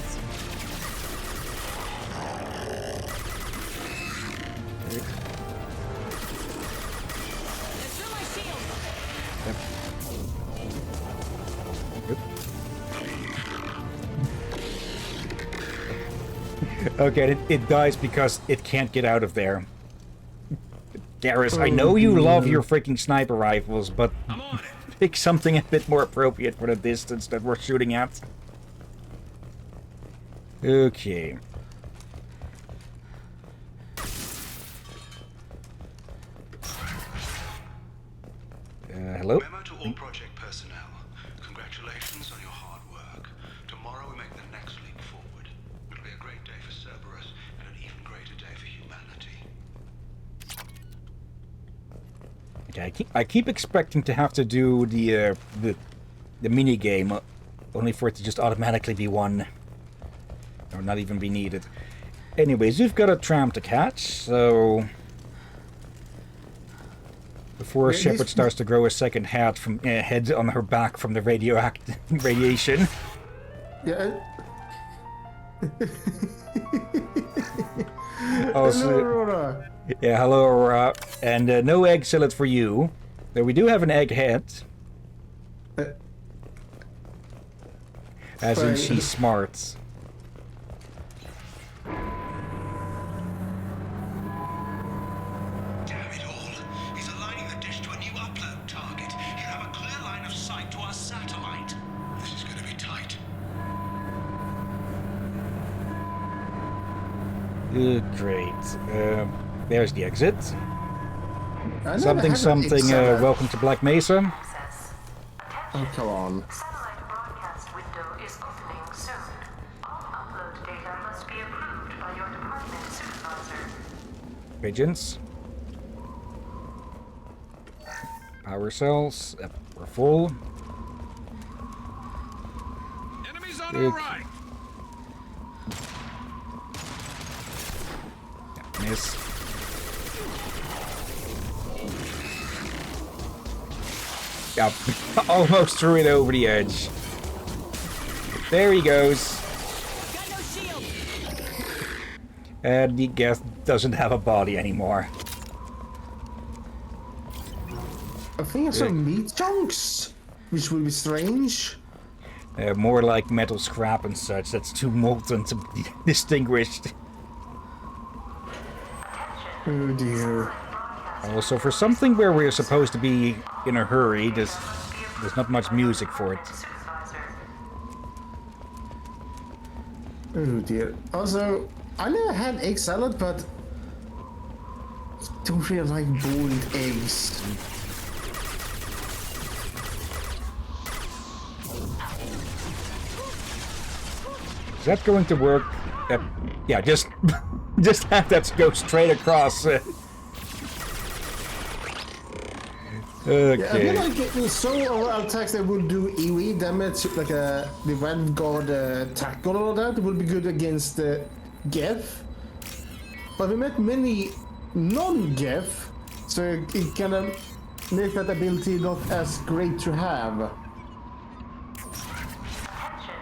Okay, it dies because it can't get out of there. Garrus, I know you love your freaking sniper rifles, but pick something a bit more appropriate for the distance that we're shooting at. Okay. Hello? Memo to all project personnel. Congratulations on your hard work. Tomorrow we make the next leap forward. It'll be a great day for Cerberus and an even greater day for humanity. Okay, I keep expecting to have to do the mini game, only for it to just automatically be won, or not even be needed. Anyways, we've got a tram to catch, so before Shepard starts to grow a second head on her back from the radiation. Yeah. Also, Hello, Aurora. Yeah, hello, Aurora. And no egg salad for you. Though we do have an egg head. As in, she's smart. Damn it all. He's aligning the dish to a new upload target. He'll have a clear line of sight to our satellite. This is going to be tight. Great. There's the exit. Something, welcome to Black Mesa. Oh, come on. Satellite broadcast window is opening soon. All upload data must be approved by your department supervisor. Pigeons. Power cells. We're full. Enemies on our right. Yeah, miss. Yeah, almost threw it over the edge. There he goes. And the guest doesn't have a body anymore. I think it's some meat chunks, which will be strange. More like metal scrap and such. That's too molten to be distinguished. Oh dear. Also, for something where we're supposed to be in a hurry, there's not much music for it. Oh dear. Also, I never had egg salad, but don't really like boiled eggs. Is that going to work? Yeah, just just have that go straight across. Okay. Yeah, I feel like with some of our attacks that would do AoE damage, like the Vanguard tackle and all that, it would be good against Geth. But we met many non-Geth, so it kind of makes that ability not as great to have.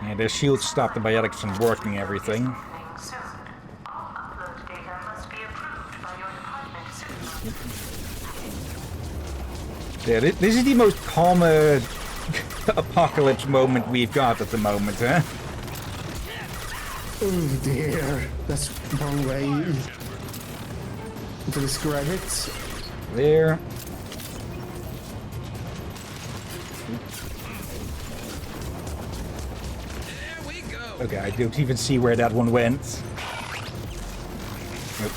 Yeah, the shield stopped the biotics from working everything. Soon. All upload data must be approved by your department soon. Yeah, this is the most calm apocalypse moment we've got at the moment, huh? Oh dear, that's one way to describe it. There. Okay, I don't even see where that one went. Nope.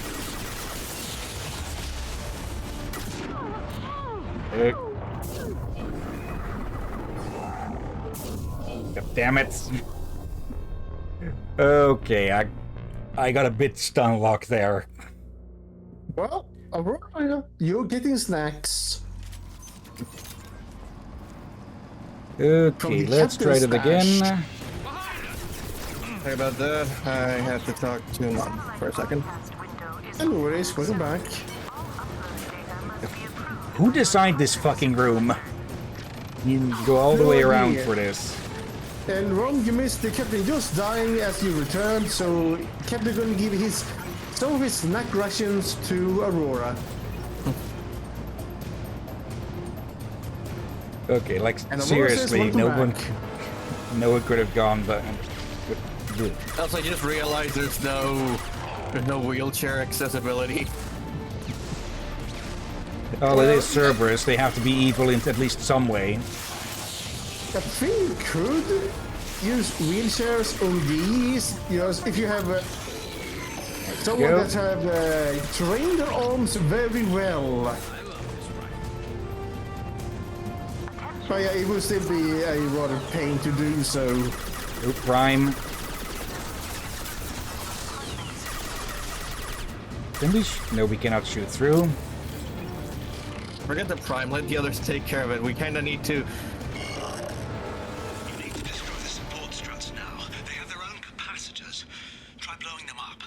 Damn it. Okay, I got a bit stun locked there. Well, Aurora, you're getting snacks. Okay, let's try it again. Sorry about that. I had to talk to him for a second. No worries, welcome back. Who designed this fucking room? You go all the way around for this. And Ron, you missed the captain just dying as you returned, so Captain gonna give some of his snack rations to Aurora. Okay, like And Aurora says, seriously, no "Welcome one could have gone, but. Also, I just realized there's no wheelchair accessibility. Oh, it is Cerberus. They have to be evil in at least some way. I think you could use wheelchairs on these, if you have someone that have trained their arms very well. But yeah, it would still be a rather pain to do so. Oh, Prime. Can we? No, we cannot shoot through. Forget the Prime. Let the others take care of it. We kind of need to. You need to destroy the support struts now. They have their own capacitors. Try blowing them up.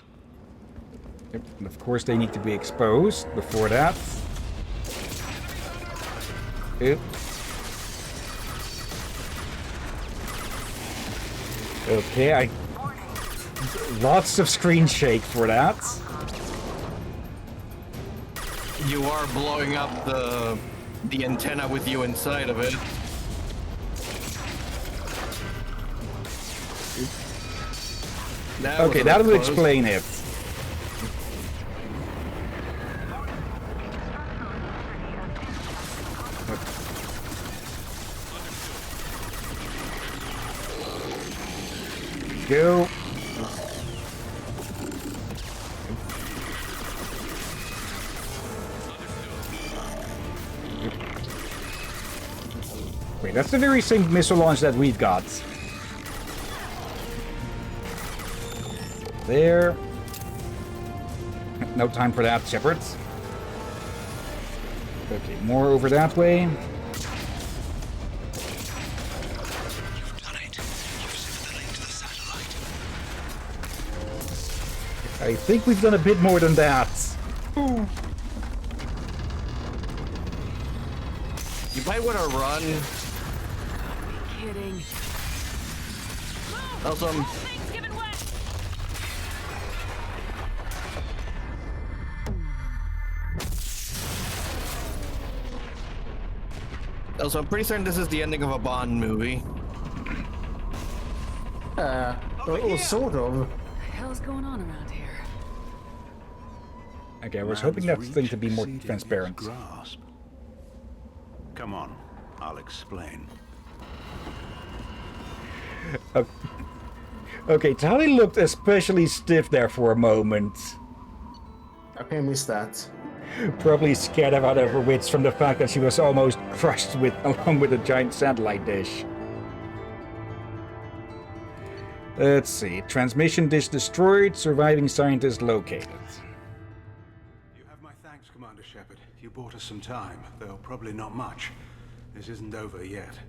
Yep, and of course, they need to be exposed before that. Yep. Okay, lots of screen shake for that. You are blowing up the antenna with you inside of it. Okay, that would explain it. Go. Wait, that's the very same missile launch that we've got. There. No time for that, Shepherds. Okay, more over that way. You've done it. You've severed the link to the satellite. I think we've done a bit more than that. You might want to run. Kidding. Also, I'm pretty certain this is the ending of a Bond movie. Well, sort of. What the hell is going on around here? Okay, I was hoping that thing to be more Exceeding his transparent. grasp. Come on, I'll explain. Okay, Tali looked especially stiff there for a moment. Okay, I missed that. Probably scared out of her wits from the fact that she was almost crushed along with a giant satellite dish. Let's see. Transmission dish destroyed, surviving scientist located. You have my thanks, Commander Shepard. You bought us some time, though probably not much. This isn't over yet.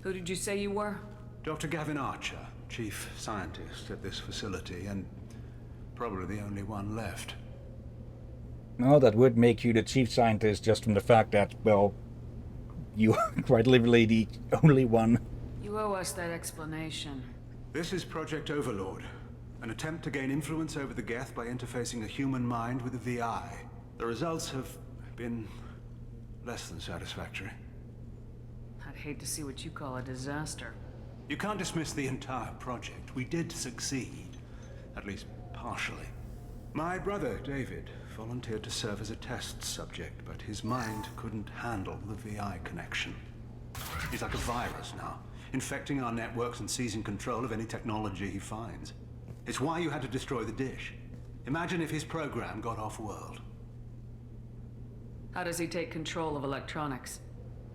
Who did you say you were? Dr. Gavin Archer, chief scientist at this facility, and probably the only one left. Well, that would make you the chief scientist just from the fact that, well, you are quite literally the only one. You owe us that explanation. This is Project Overlord, an attempt to gain influence over the Geth by interfacing a human mind with a VI. The results have been less than satisfactory. I'd hate to see what you call a disaster. You can't dismiss the entire project. We did succeed, at least partially. My brother, David, volunteered to serve as a test subject, but his mind couldn't handle the VI connection. He's like a virus now, infecting our networks and seizing control of any technology he finds. It's why you had to destroy the dish. Imagine if his program got off-world. How does he take control of electronics?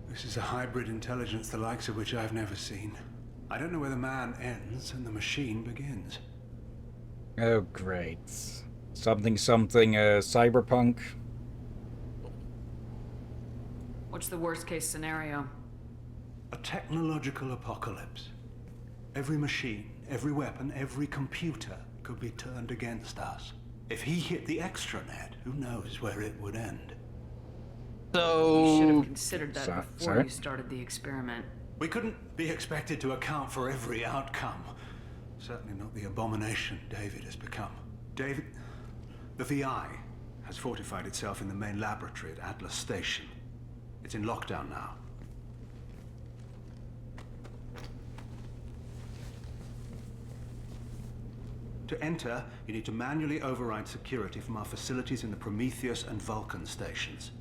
This is a hybrid intelligence the likes of which I've never seen. I don't know where the man ends and the machine begins. Oh, great. Something, cyberpunk. What's the worst case scenario? A technological apocalypse. Every machine, every weapon, every computer could be turned against us. If he hit the extranet, who knows where it would end? You should have considered that before sorry? you started the experiment. We couldn't be expected to account for every outcome. Certainly not the abomination David has become. David, the VI has fortified itself in the main laboratory at Atlas Station. It's in lockdown now. To enter, you need to manually override security from our facilities in the Prometheus and Vulcan stations.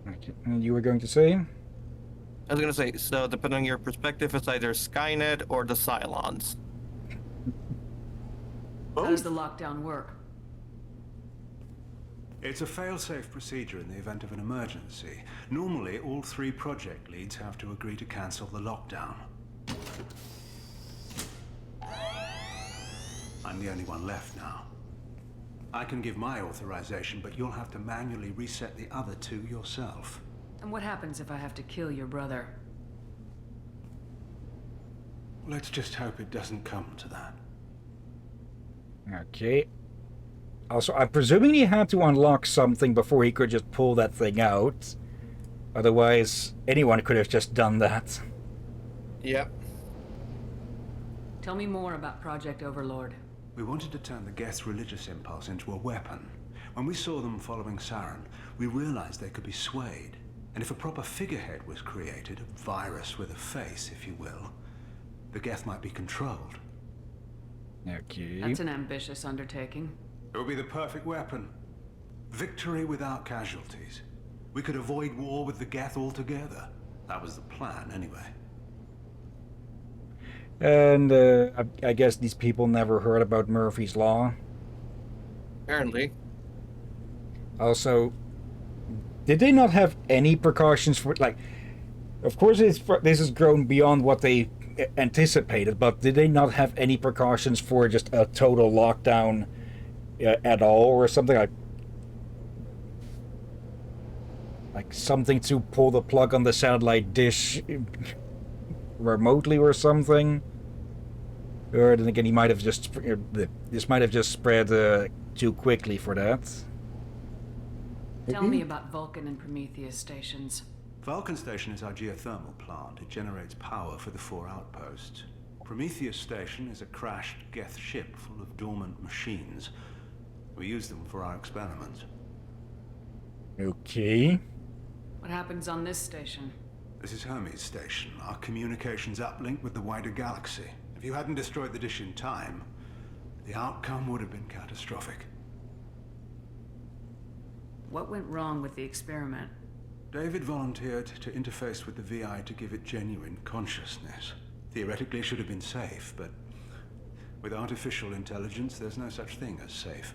Okay. And you were going to say? I was gonna say, so depending on your perspective, it's either Skynet or the Cylons. How does the lockdown work? It's a fail-safe procedure in the event of an emergency. Normally, all 3 project leads have to agree to cancel the lockdown. I'm the only one left now. I can give my authorization, but you'll have to manually reset the other 2 yourself. And what happens if I have to kill your brother? Let's just hope it doesn't come to that. Okay. Also, I'm presuming he had to unlock something before he could just pull that thing out. Otherwise, anyone could have just done that. Yep. Tell me more about Project Overlord. We wanted to turn the Geth's religious impulse into a weapon. When we saw them following Saren, we realized they could be swayed. And if a proper figurehead was created, a virus with a face, if you will, the Geth might be controlled. Okay. That's an ambitious undertaking. It would be the perfect weapon. Victory without casualties. We could avoid war with the Geth altogether. That was the plan, anyway. And I guess these people never heard about Murphy's Law. Apparently. Also, did they not have any precautions for, like, of course this has grown beyond what they anticipated, but did they not have any precautions for just a total lockdown at all, or something like something to pull the plug on the satellite dish remotely or something? Or then again, he might have just this might have just spread too quickly for that. Tell me about Vulcan and Prometheus stations. Vulcan Station is our geothermal plant. It generates power for the 4 outposts. Prometheus Station is a crashed Geth ship full of dormant machines. We use them for our experiments. Okay. What happens on this station? This is Hermes Station, our communications uplink with the wider galaxy. If you hadn't destroyed the dish in time, the outcome would have been catastrophic. What went wrong with the experiment? David volunteered to interface with the VI to give it genuine consciousness. Theoretically, it should have been safe, but with artificial intelligence, there's no such thing as safe.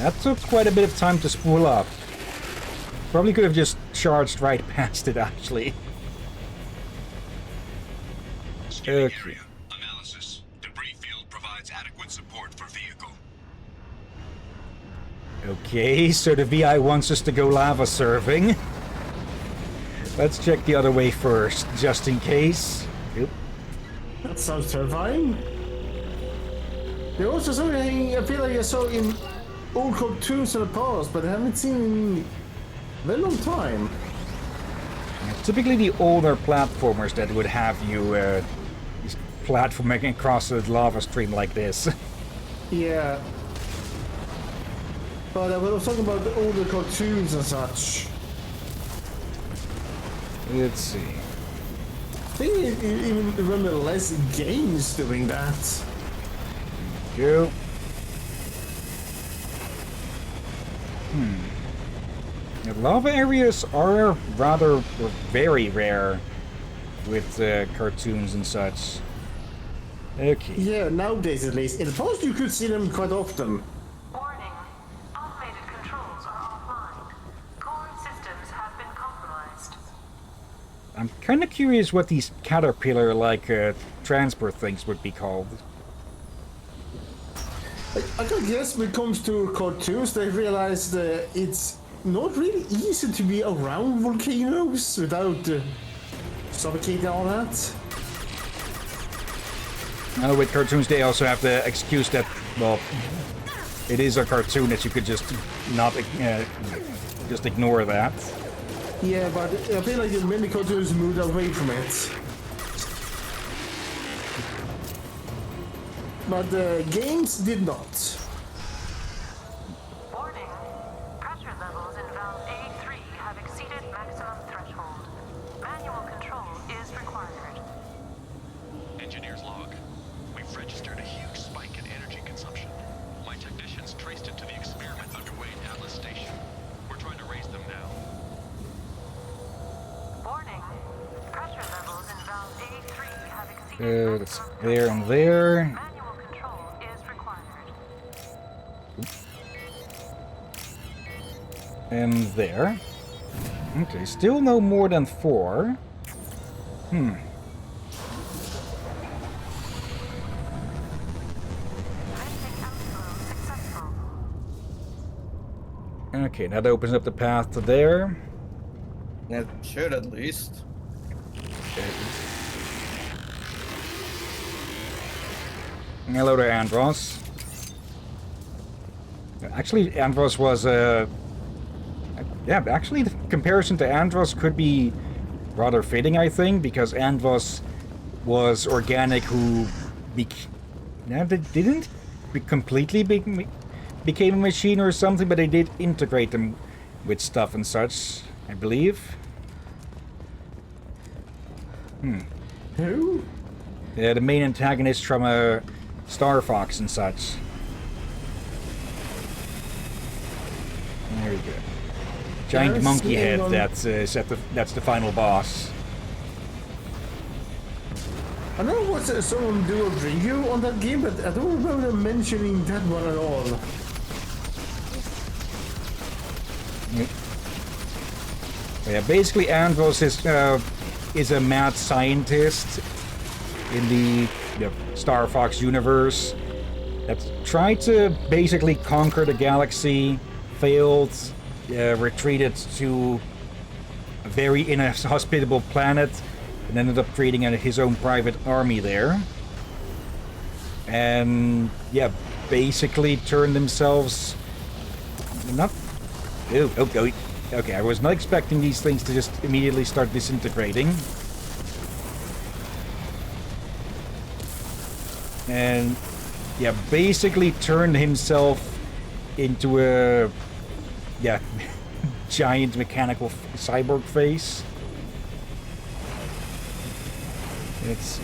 That took quite a bit of time to spool up. Probably could have just charged right past it, actually. Scanning area. Analysis. Debris field provides adequate support for vehicle. Okay, so the VI wants us to go lava surfing. Let's check the other way first, just in case. Yep. That sounds terrifying. There also something I feel like I saw in old cartoons in the past, but I haven't seen in a very long time. Typically the older platformers that would have you platforming across a lava stream like this. Yeah. But I was talking about the older cartoons and such. Let's see. I think you even remember less games doing that. Go. The lava areas are rather very rare with cartoons and such. Okay. Yeah, nowadays at least. In the past you could see them quite often. Warning. Automated controls are offline. Core systems have been compromised. I'm kind of curious what these caterpillar-like transport things would be called. I can guess when it comes to cartoons, they realized it's not really easy to be around volcanoes without suffocating all that. Now with cartoons, they also have the excuse that, well, it is a cartoon that you could just not just ignore that. Yeah, but I feel like many cartoons moved away from it. But the games did not. Warning. Pressure levels in valve A3 have exceeded maximum threshold. Manual control is required. Engineer's log. We've registered a huge spike in energy consumption. My technicians traced it to the experiment underway at Atlas Station. We're trying to raise them now. Warning. Pressure levels in valve A3 have exceeded That's there and there. Manual control is required. And there. Okay, still no more than 4. Mission outflow successful. Okay, that opens up the path to there. It should at least. Hello there, Andros. Actually, Andros was yeah, actually the comparison to Andros could be rather fitting, I think, because Andros was organic who they didn't completely became a machine or something, but they did integrate them with stuff and such, I believe. Who? Yeah, the main antagonist from Star Fox and such. There we go. Giant Yes, monkey head. yeah, That's the final boss. I know what someone do a review on that game, but I don't remember them mentioning that one at all. Yeah, basically Andros is a mad scientist in the Star Fox universe that tried to basically conquer the galaxy, failed, retreated to a very inhospitable planet, and ended up creating his own private army there. And yeah, basically turned themselves not. Okay, I was not expecting these things to just immediately start disintegrating. And yeah, basically turned himself into a giant mechanical cyborg face. Let's see.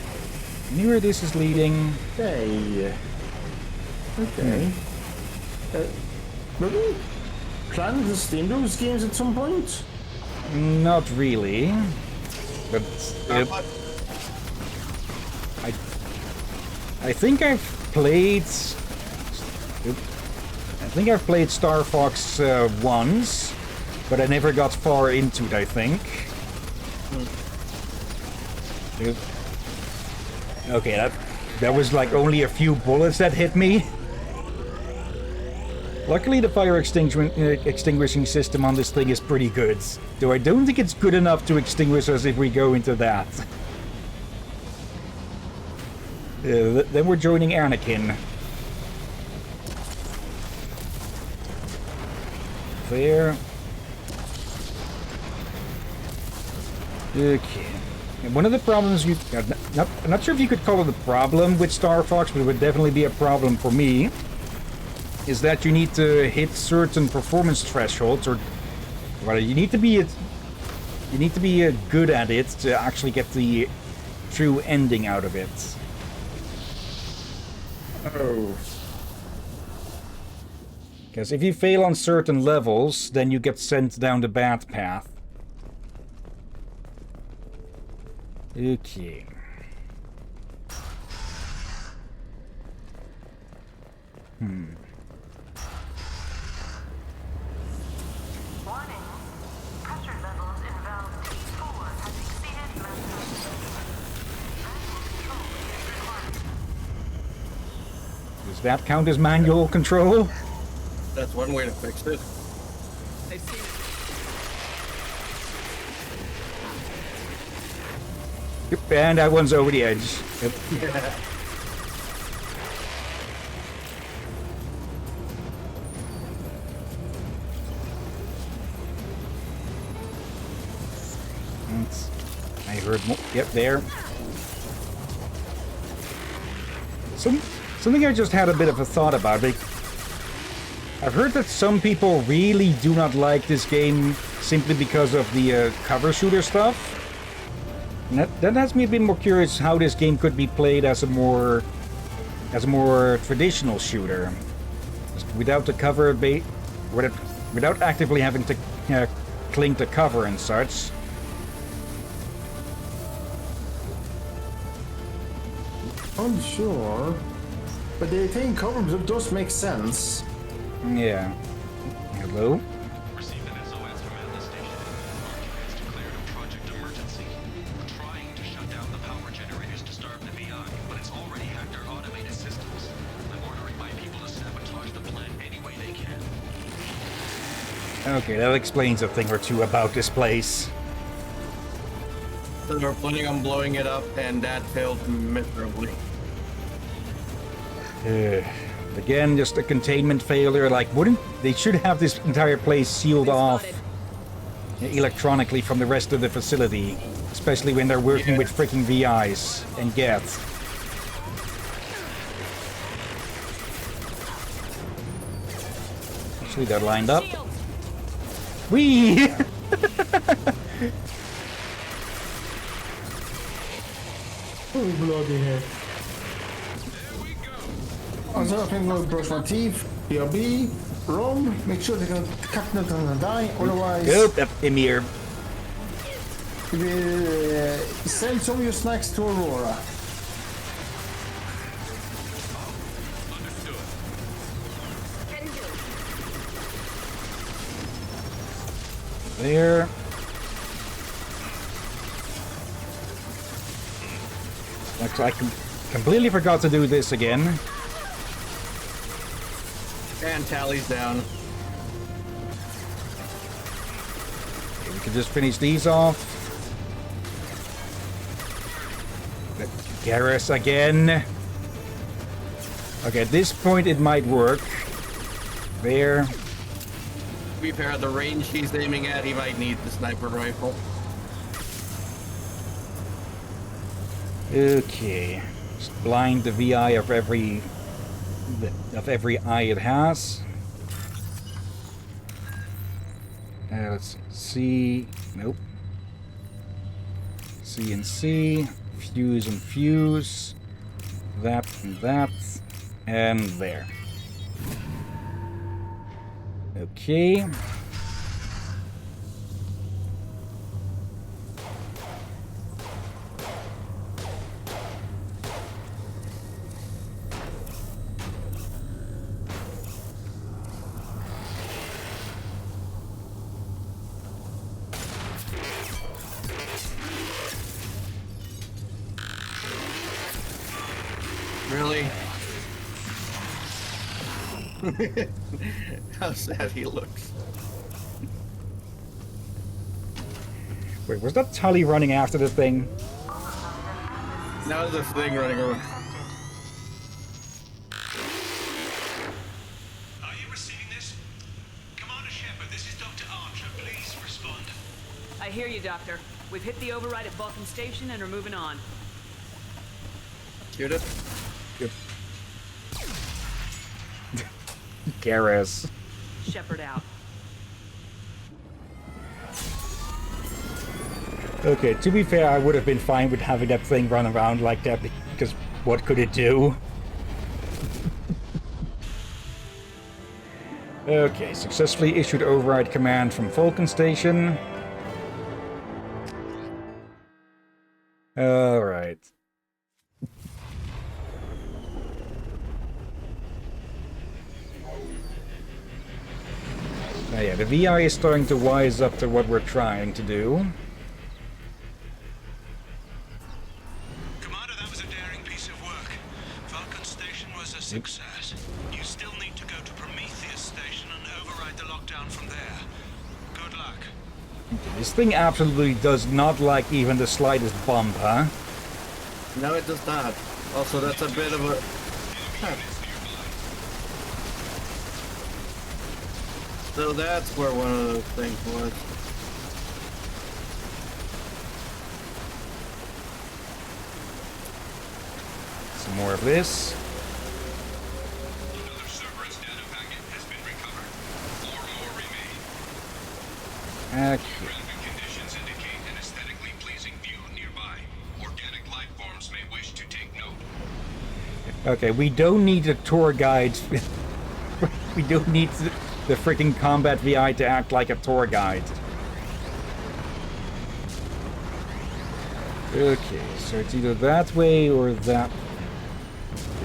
See where this is leading. Hey. Okay. Maybe planning to steam those games at some point? Not really. But I think I've played. think I've played Star Fox once, but I never got far into it, I think. Okay, that was like only a few bullets that hit me. Luckily, the fire extinguishing system on this thing is pretty good, though I don't think it's good enough to extinguish us if we go into that. Then we're joining Anakin. There. Okay. And one of the problems I'm not sure if you could call it a problem with Star Fox, but it would definitely be a problem for me, is that you need to hit certain performance thresholds, or well, you need to be good at it to actually get the true ending out of it. Oh. Because if you fail on certain levels, then you get sent down the bad path. Okay. Warning. Pressure levels in valve T4 have exceeded maximum. Manual control is required. Does that count as manual control? That's one way to fix it. They've seen it. Yep, and that one's over the edge. Yep. I heard more. Yep, there. Something I just had a bit of a thought about. I've heard that some people really do not like this game simply because of the cover shooter stuff. And that has me a bit more curious how this game could be played as a more traditional shooter, just without the cover without actively having to cling to cover and such. Unsure, but the thing cover does make sense. Yeah. Hello? Received an SOS from Atlas Station. Archivist declared a project emergency. We're trying to shut down the power generators to starve the VI, but it's already hacked our automated systems. I'm ordering my people to sabotage the plant any way they can. Okay, that explains a thing or two about this place. So they were planning on blowing it up, and that failed miserably. Again, just a containment failure. Like, they should have this entire place sealed off electronically from the rest of the facility, especially when they're working with freaking VIs and Geth. Actually, they're lined up. Whee! Oh, bloody hell. Also, I can go brush my teeth, BRB, rum, make sure the captain doesn't die, otherwise... Yep, Emir. Send some of your snacks to Aurora. There. Actually, I completely forgot to do this again. And tally's down. Okay, we can just finish these off. Garrus again. Okay, at this point it might work. There. To be fair, at the range he's aiming at, he might need the sniper rifle. Okay. Just blind the VI of every eye it has. Let's see. Nope. C and C. Fuse and fuse. That and that. And there. Okay. How sad he looks. Wait, was that Tully running after the thing? Now the thing running around. Are you receiving this? Commander Shepard, this is Dr. Archer. Please respond. I hear you, Doctor. We've hit the override at Vulcan Station and are moving on. Shoot it. Yep. Garrus. Shepard out. Okay, to be fair, I would have been fine with having that thing run around like that, because what could it do? Okay, successfully issued override command from Vulcan Station. Alright. Oh yeah, the VI is starting to wise up to what we're trying to do. Commander, that was a daring piece of work. Vulcan Station was a success. You still need to go to Prometheus Station and override the lockdown from there. Good luck. This thing absolutely does not like even the slightest bump, huh? No, it does not. Also, that's a bit of a... So that's where one of those things was. Some more of this. Another Cerberus data packet has been recovered. 4 more remain. Okay. Geographic conditions indicate an aesthetically pleasing view nearby. Organic life forms may wish to take note. Okay, we don't need a tour guide. We don't need the freaking combat VI to act like a tour guide. Okay, so it's either that way or that.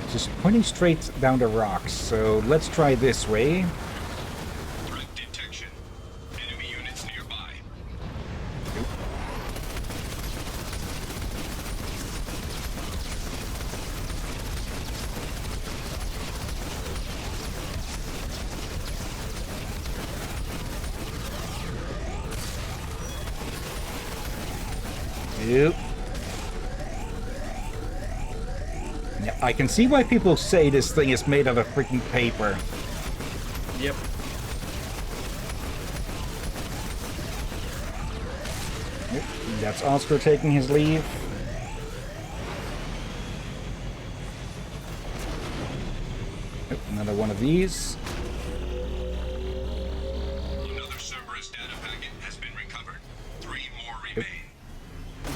It's just pointing straight down the rocks, so let's try this way. Threat detection. Enemy units nearby. Yep. Yeah, I can see why people say this thing is made out of freaking paper. Yep. Yep. That's Oscar taking his leave. Yep, another one of these. Another Cerberus data packet has been recovered. 3 more remain.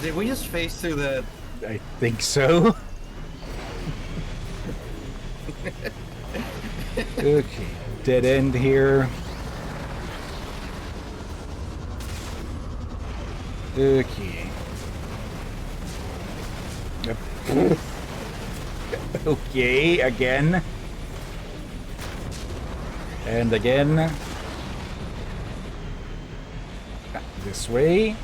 Did we just face through that? I think so. Okay, dead end here. Okay. Yep. Okay, again. And again. This way.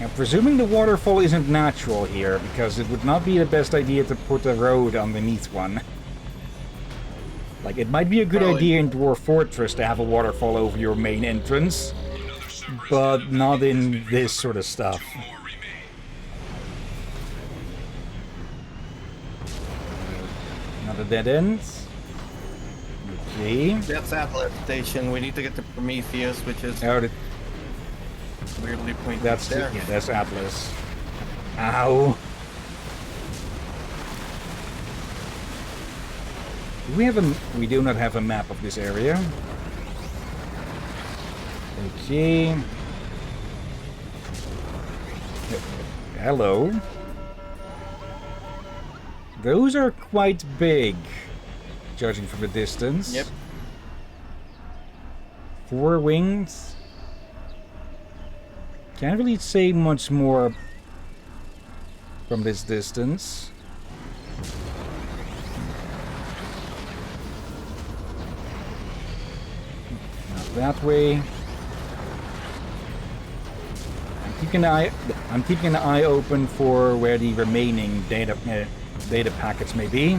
I'm presuming the waterfall isn't natural here, because it would not be the best idea to put a road underneath one. Like, it might be a good idea in Dwarf Fortress to have a waterfall over your main entrance, but not in this sort of stuff. Another dead end. Okay. That's Atlas Station. We need to get to Prometheus, which is weirdly pointed That's there. yeah, that's Atlas. Ow. We do not have a map of this area. Okay. Hello. Those are quite big, judging from the distance. Yep. 4 wings. Can't really say much more from this distance. Not that way. I'm keeping an eye open for where the remaining data packets may be.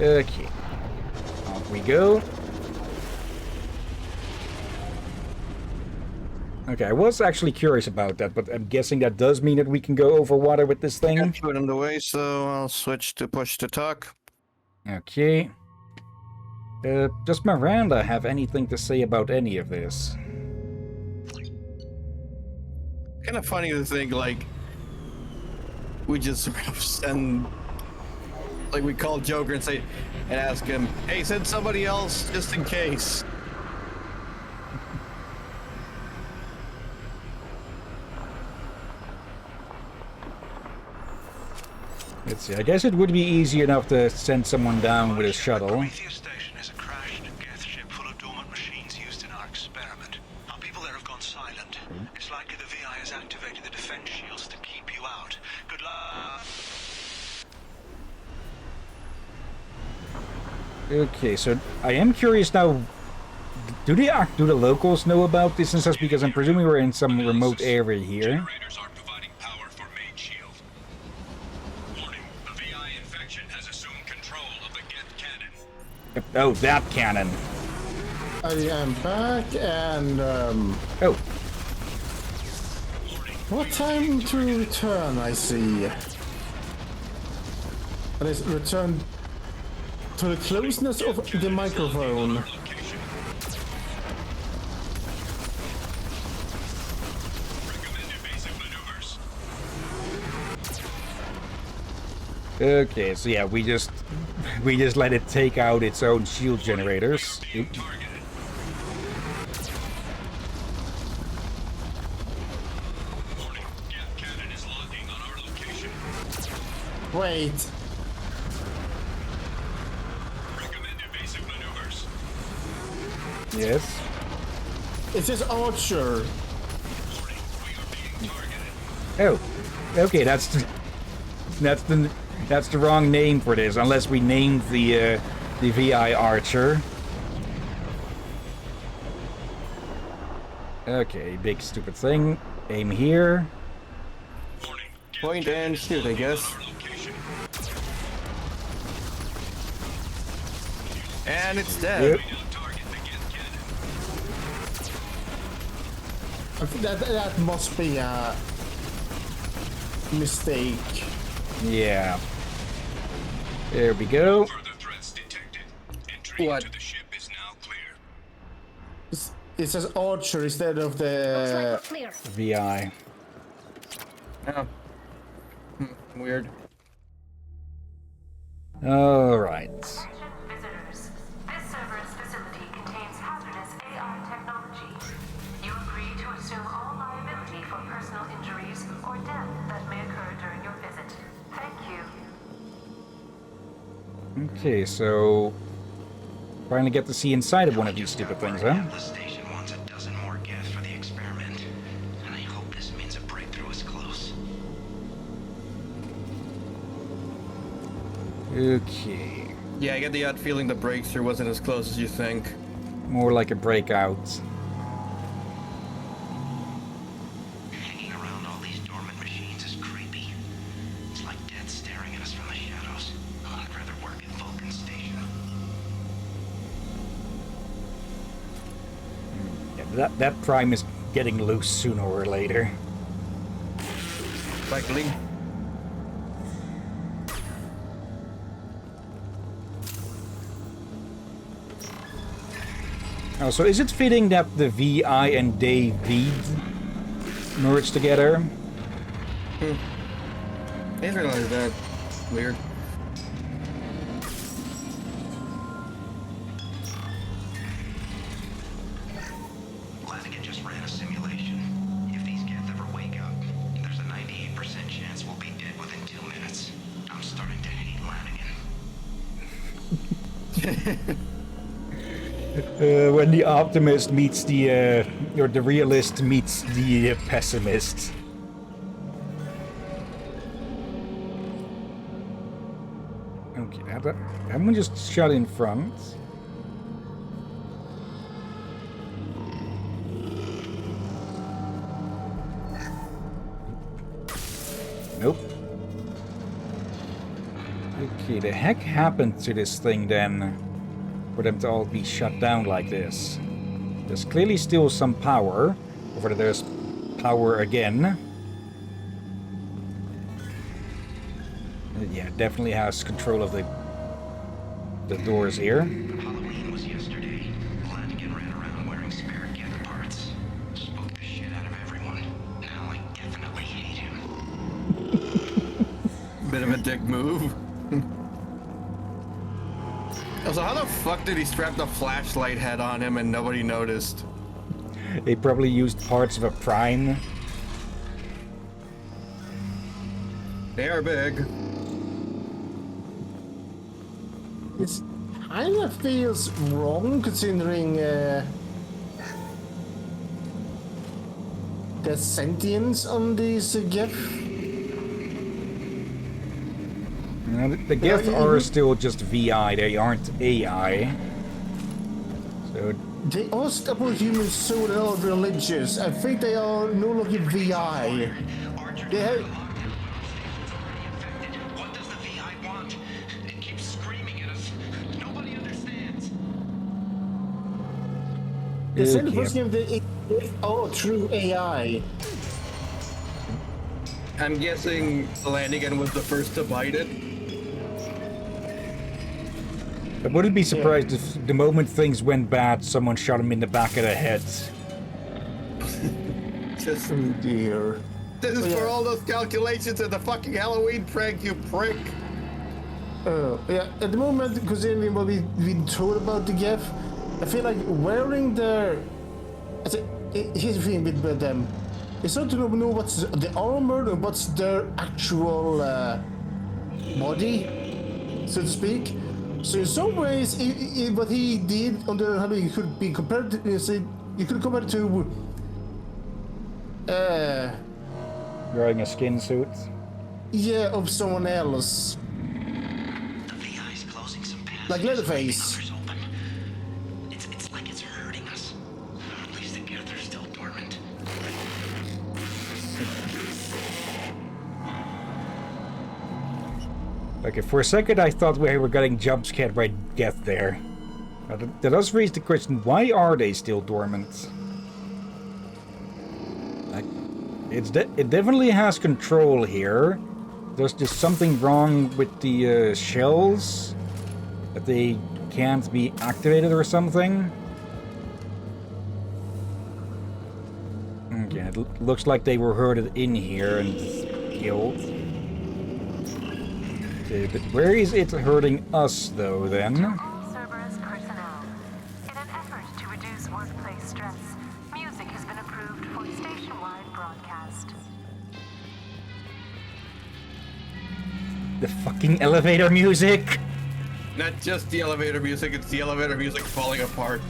Okay. Off we go. Okay, I was actually curious about that, but I'm guessing that does mean that we can go over water with this thing. Got food in the way, so I'll switch to push to talk. Okay. Does Miranda have anything to say about any of this? Kind of funny to think, like, we just sort of send, like, we call Joker and say, and ask him, hey, send somebody else just in case. Let's see, I guess it would be easy enough to send someone down with a shuttle. Prometheus Station is a crashed Geth ship full of dormant machines used in our experiment. Our people there have gone silent. It's likely the VI has activated the defense shields to keep you out. Good luck. Okay, so I am curious now. Do the locals know about this and such? Because I'm presuming we're in some remote area here. Generators are providing power for main shield. Warning, the VI infection has assumed control of the Geth cannon. Oh, that cannon. I am back, and Oh, what time to return? I see. And it's return to the closeness of the microphone. Location. Recommended basic maneuvers. okay. So yeah, we just let it take out its own shield generators. Being Oop. targeted. Warning, Geth cannon is locking on our location. Wait, Recommended basic maneuvers. Yes. it says Archer. Warning, we are being targeted. Oh, okay. That's the wrong name for this. Unless we named the VI Archer. Okay, big stupid thing. Aim here. Warning, Geth Point cannon and is shoot, I locking guess. on our location. And it's dead. Yep. Now target the Geth cannon. I think that must be a mistake. Yeah. There we go. Further threats detected. Entry What? into the ship is now clear. It says Archer instead of the. Clear. VI. Oh. Weird. All right. Attention visitors. This server's facility contains hazardous AI technology. You agree to assume all liability for personal injuries or death that may occur during your visit. Thank you. Okay, so finally get to see inside of one of these stupid things, huh? The station wants a dozen more Geth for the experiment, and I hope this means a breakthrough is close. Okay. Yeah, I get the odd feeling the breakthrough wasn't as close as you think. More like a breakout. Hanging around all these dormant machines is creepy. It's like death staring at us from the shadows. I'd rather work at Vulcan's station. Yeah, that prime is getting loose sooner or later. Likely. Oh, so is it fitting that the VI and David merge together? Didn't realize that. Weird. Classic just ran a simulation. If these Geth ever wake up, there's a 98% chance we'll be dead within 2 minutes. I'm starting to hate Lanigan. When the optimist meets the, or the realist meets the pessimist. Okay, I'm gonna just shut in front. Nope. Okay, the heck happened to this thing then? For them to all be shut down like this. There's clearly still some power. Or whether there's power again. Yeah, definitely has control of the doors here. Halloween was yesterday. Lanigan ran around wearing spare Geth parts. Spoke the shit out of everyone. Now I definitely hate him. Bit of a dick move. So how the fuck did he strap the flashlight head on him and nobody noticed? They probably used parts of a prime. They are big. It kind of feels wrong considering the sentience on these Geth. The Geth are still just VI, they aren't AI. So They are stable humans, so they are religious. I think they are no longer VI. They have... What does the VI want? It keeps screaming at us. Nobody understands. They said the first game they are true AI. I'm guessing Lanigan was the first to bite it. I wouldn't be surprised if the moment things went bad, someone shot him in the back of the head. Just, Oh dear. this is for all those calculations and the fucking Halloween prank, you prick. Yeah, at the moment, considering what we've been told about the Geth, I feel like wearing their... Here's the thing with them. It's not to know what's the armor or what's their actual body, so to speak. So in some ways, what he did on the Halloween could be compared to, you could compare it to Wearing a skin suit. yeah, of someone else. The VI's closing some passages. Like Leatherface. Others open. It's like it's hurting us. At least the Geth are still dormant. Okay, for a second I thought we were getting jump scared by Geth there. That does raise the question, why are they still dormant? Like, it definitely has control here. There's just something wrong with the shells. That they can't be activated or something. Okay, it looks like they were herded in here and killed. Okay, but where is it hurting us, though, then? All Cerberus personnel. In an effort to reduce workplace stress, music has been approved for station-wide broadcast. The fucking elevator music! Not just the elevator music, it's the elevator music falling apart.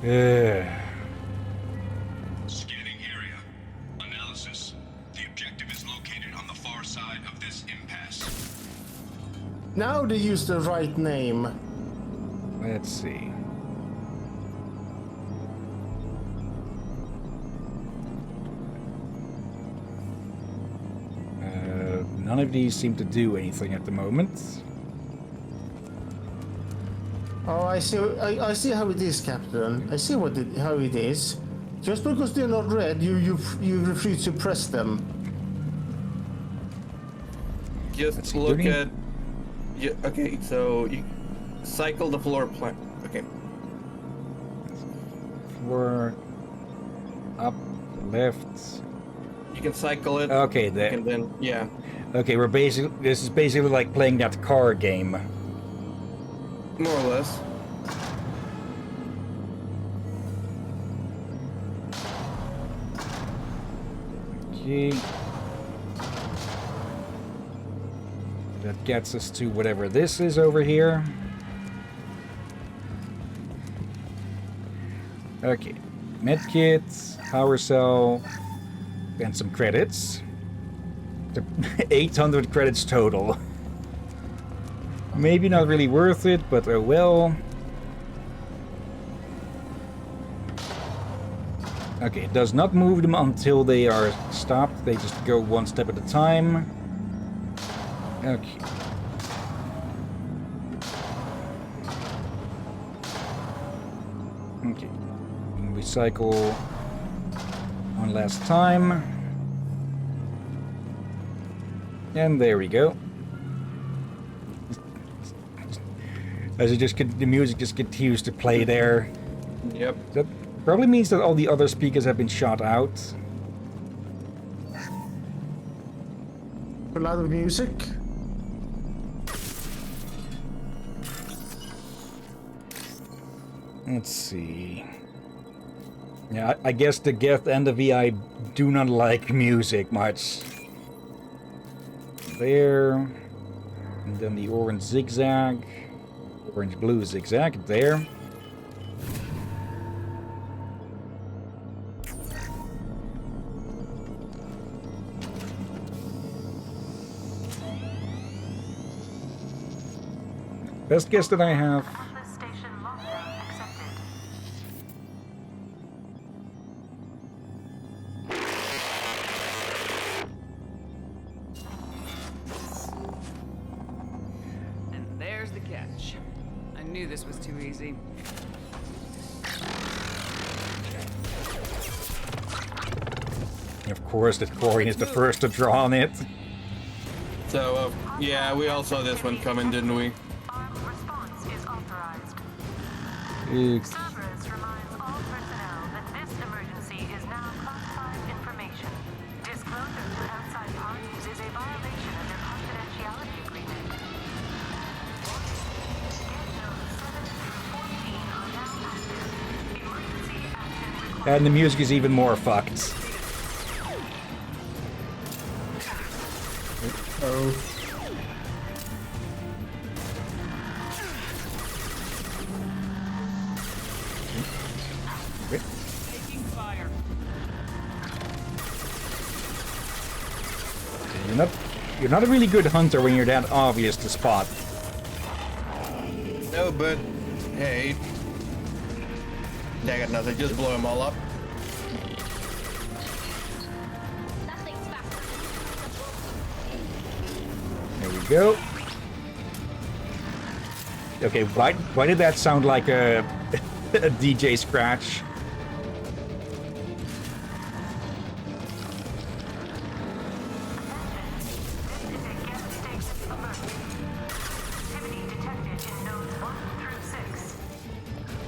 Scanning area. Analysis. The objective is located on the far side of this impasse. Now they use the right name. Let's see. None of these seem to do anything at the moment. Oh, I see. I see how it is, Captain. I see how it is. Just because they're not red, you refuse to press them. Just look at... Yeah, okay, so you cycle the floor plan. Okay. Floor, up, left. You can cycle it. Okay, there. And then, yeah. Okay, this is basically like playing that car game. More or less. Okay. That gets us to whatever this is over here. Okay. Medkit, power cell, and some credits. 800 credits total. Maybe not really worth it, but oh well. Okay, it does not move them until they are stopped. They just go one step at a time. Okay. Okay. Recycle one last time. And there we go. As the music just continues to play there. Yep. That probably means that all the other speakers have been shot out. A lot of music. Let's see. Yeah, I guess the Geth and the VI do not like music much. There. And then the orange zigzag. Orange-blue zigzag there. Best guess that I have. Atlas station lockdown accepted. And there's the catch. I knew this was too easy. Of course, that Corian is the first to draw on it. So, yeah, we all saw this one coming, didn't we? Armed response is authorized. Uh, Cerberus reminds all personnel that this emergency is now classified information. Disclosure to outside parties is a violation of their confidentiality agreement. Schedule 7 through 14 are now active. Emergency action required. and the music is even more fucked. Oh. Taking fire. You're not a really good hunter when you're that obvious to spot. No, but hey, I got nothing. Just blow them all up. There we go. Okay, why did that sound like a, a DJ scratch?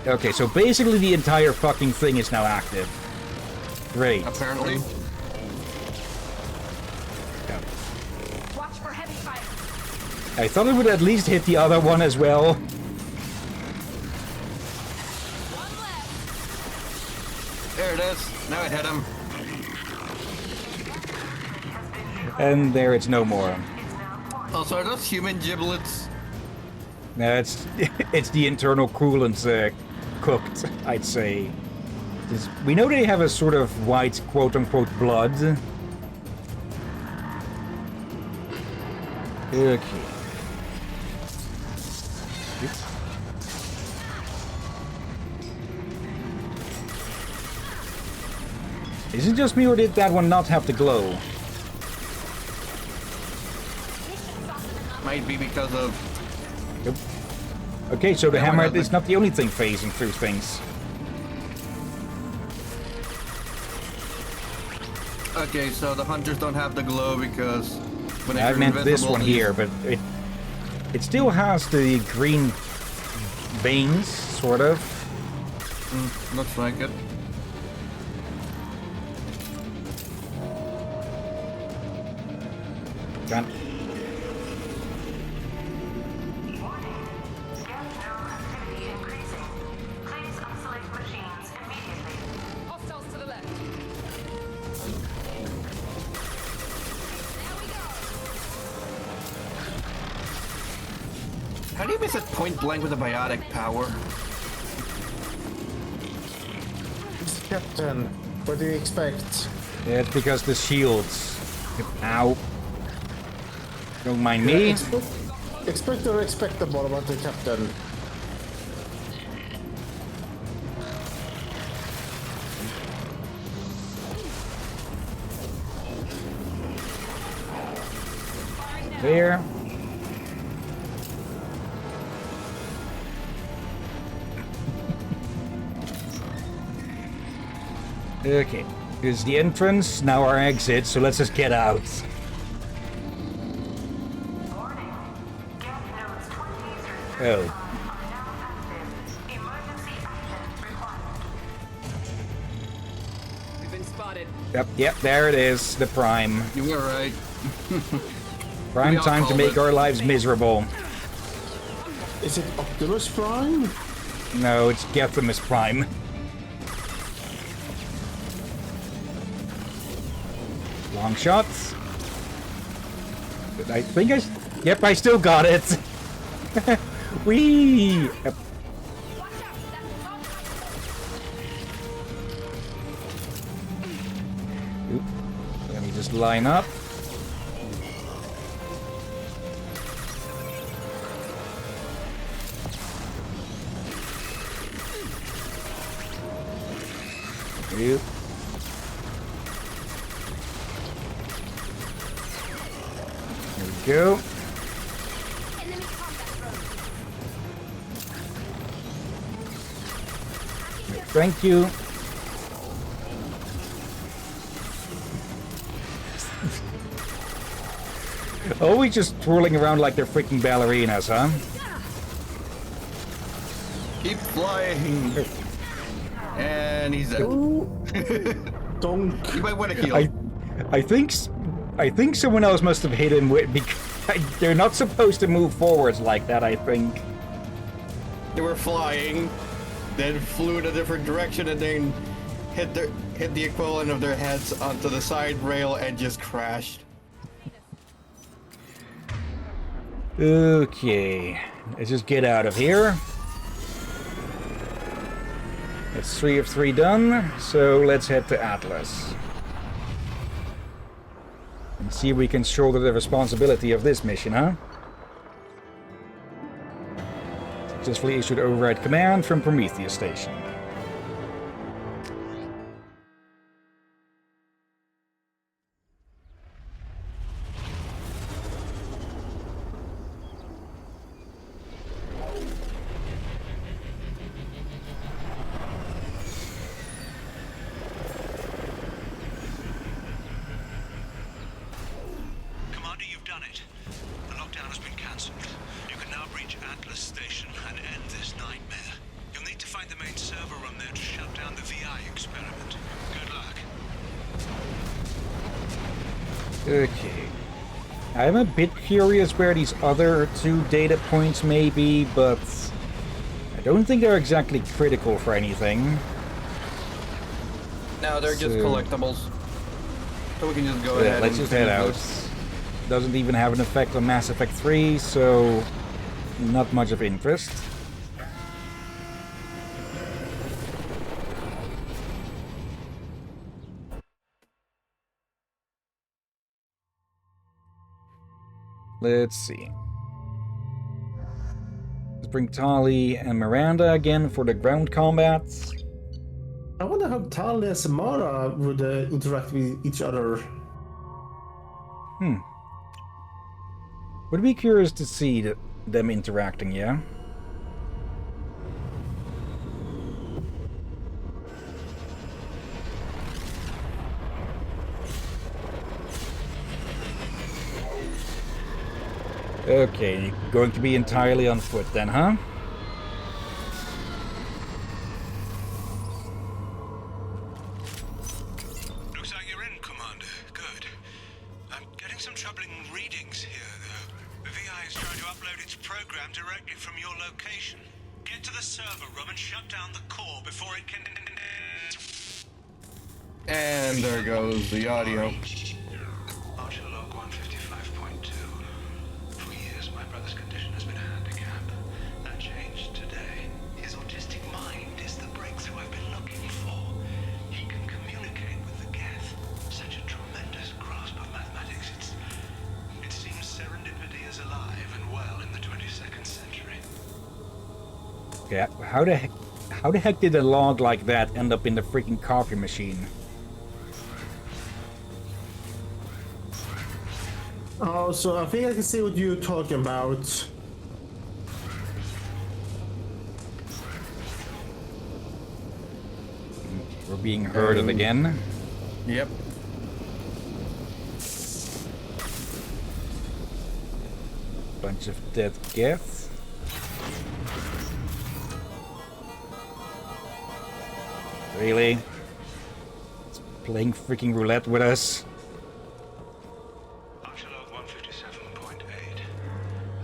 Okay, so basically the entire fucking thing is now active. Great. Apparently. Yeah. Watch for heavy fire. I thought it would at least hit the other one as well. There it is. Now it hit him. And there it's no more. Also, are those human giblets? No, it's the internal coolant cooked, I'd say. We know they have a sort of white quote-unquote blood. Okay. Is it just me or did that one not have the glow? Might be because of... Yep. Okay, so the Yeah, hammer whatever. is not the only thing phasing through things. Okay, so the hunters don't have the glow because... when I they're meant this invisible, one they- here, but it still has the green veins, sort of. Looks like it. Got Activity increasing. Please isolate machines immediately. Hostiles to the left. How do you miss it point blank with a biotic power? Captain, what do you expect? Yeah, it's because the shields. Ow. Don't mind me. Expect or expectable about the captain. There. Okay, here's the entrance, now our exit, so let's just get out. Warning. Geth nodes 20 through 35 Oh. are now active. Emergency action required. We've been spotted. Yep, there it is, the Prime. You were right. Prime We all time to called make it. our lives miserable. Is it Optimus Prime? No, it's Gethimus Prime. Long shots. I think Yep, I still got it. Whee! Yep. Oop. Let me just line up. Oop. There we go. Thank you. Always just twirling around like they're freaking ballerinas, huh? Keep flying. And he's dead. Don't. You might want to heal. I think someone else must have hit him with because they're not supposed to move forwards like that, I think. They were flying, then flew in a different direction, and then hit the equivalent of their heads onto the side rail and just crashed. Okay, let's just get out of here. It's 3 of 3 done, so let's head to Atlas. And see if we can shoulder the responsibility of this mission, huh? Successfully issued override command from Prometheus Station. Commander, you've done it. The lockdown has been cancelled. You can now reach Atlas Station and end this nightmare. You'll need to find the main server room there to shut down the VI experiment. Good luck. Okay. I'm a bit curious where these other 2 data points may be, but I don't think they're exactly critical for anything. No, they're just So- collectibles. So we can just go Yeah, ahead let's and just head out. those. Doesn't even have an effect on Mass Effect 3, so not much of interest. Let's see. Let's bring Tali and Miranda again for the ground combats. I wonder how Tali and Samara would interact with each other. Would be curious to see them interacting, yeah? Okay, going to be entirely on foot then, huh? Looks like you're in, Commander. Good. I'm getting some troubling readings here, though. The VI is trying to upload its program directly from your location. Get to the server room and shut down the core before it can... And there goes the audio. Archer log 155.2. For years, my brother's condition has been a handicap. That changed today. His autistic mind is the breakthrough I've been looking for. He can communicate with the Geth. Such a tremendous grasp of mathematics. It seems serendipity is alive and well in the 22nd century. Okay, how the heck did a log like that end up in the freaking copy machine? Oh, so I think I can see what you're talking about. We're being herded again. Yep. Bunch of dead geth. Really? It's playing freaking roulette with us. Archer log 157.8.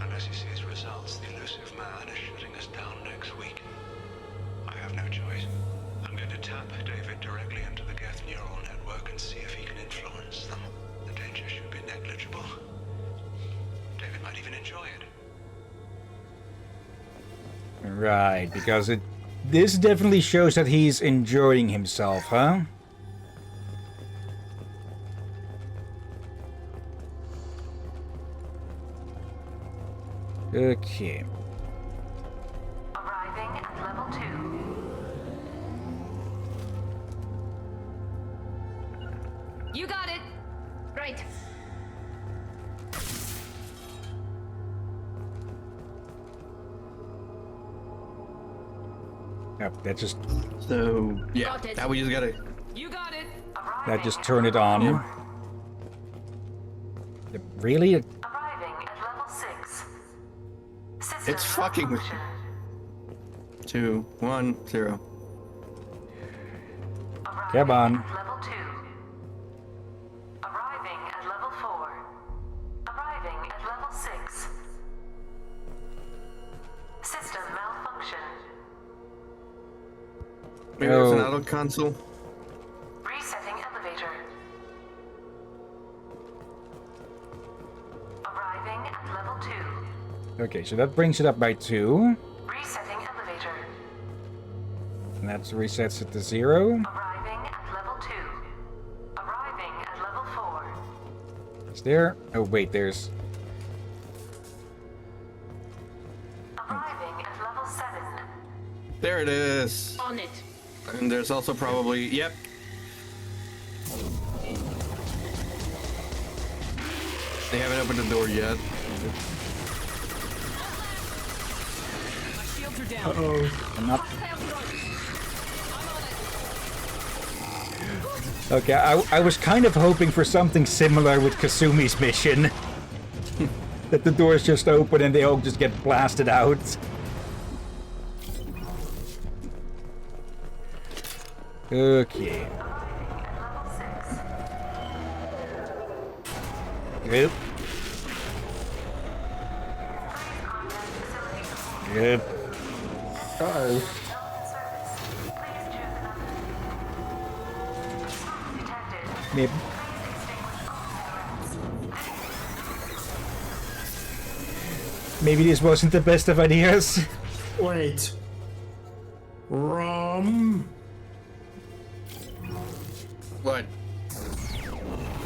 Unless he sees results, the elusive man is shutting us down next week. I have no choice. I'm going to tap David directly into the Geth neural network and see if he can influence them. The danger should be negligible. David might even enjoy it. Right, because this definitely shows that he's enjoying himself, huh? Okay. Arriving at level 2. You got it. Right. Yep, that just So yeah, Got it. now we just gotta. You got it. that just turned it on. Yeah. Yep, really? Arriving at level 6. System It's fucking with malfunction. 2, 1, 0. Arriving Come on. at level 2. Arriving at level 4. Arriving at level 6. System malfunction. Maybe there's an Oh. auto console. Resetting elevator. Arriving at level 2. Okay, so that brings it up by 2. Resetting elevator. And that resets it to 0. Arriving at level 2. Arriving at level 4. Is there? Oh, wait, there's... Arriving at level 7. There it is. On it. And there's also probably, yep. They haven't opened the door yet. My shields are down. Uh-oh. I'm not... Okay, I was kind of hoping for something similar with Kasumi's mission. That the doors just open and they all just get blasted out. Okay. Yep. Yep. Uh-oh. Maybe. Maybe this wasn't the best of ideas. Wait. Rum. What?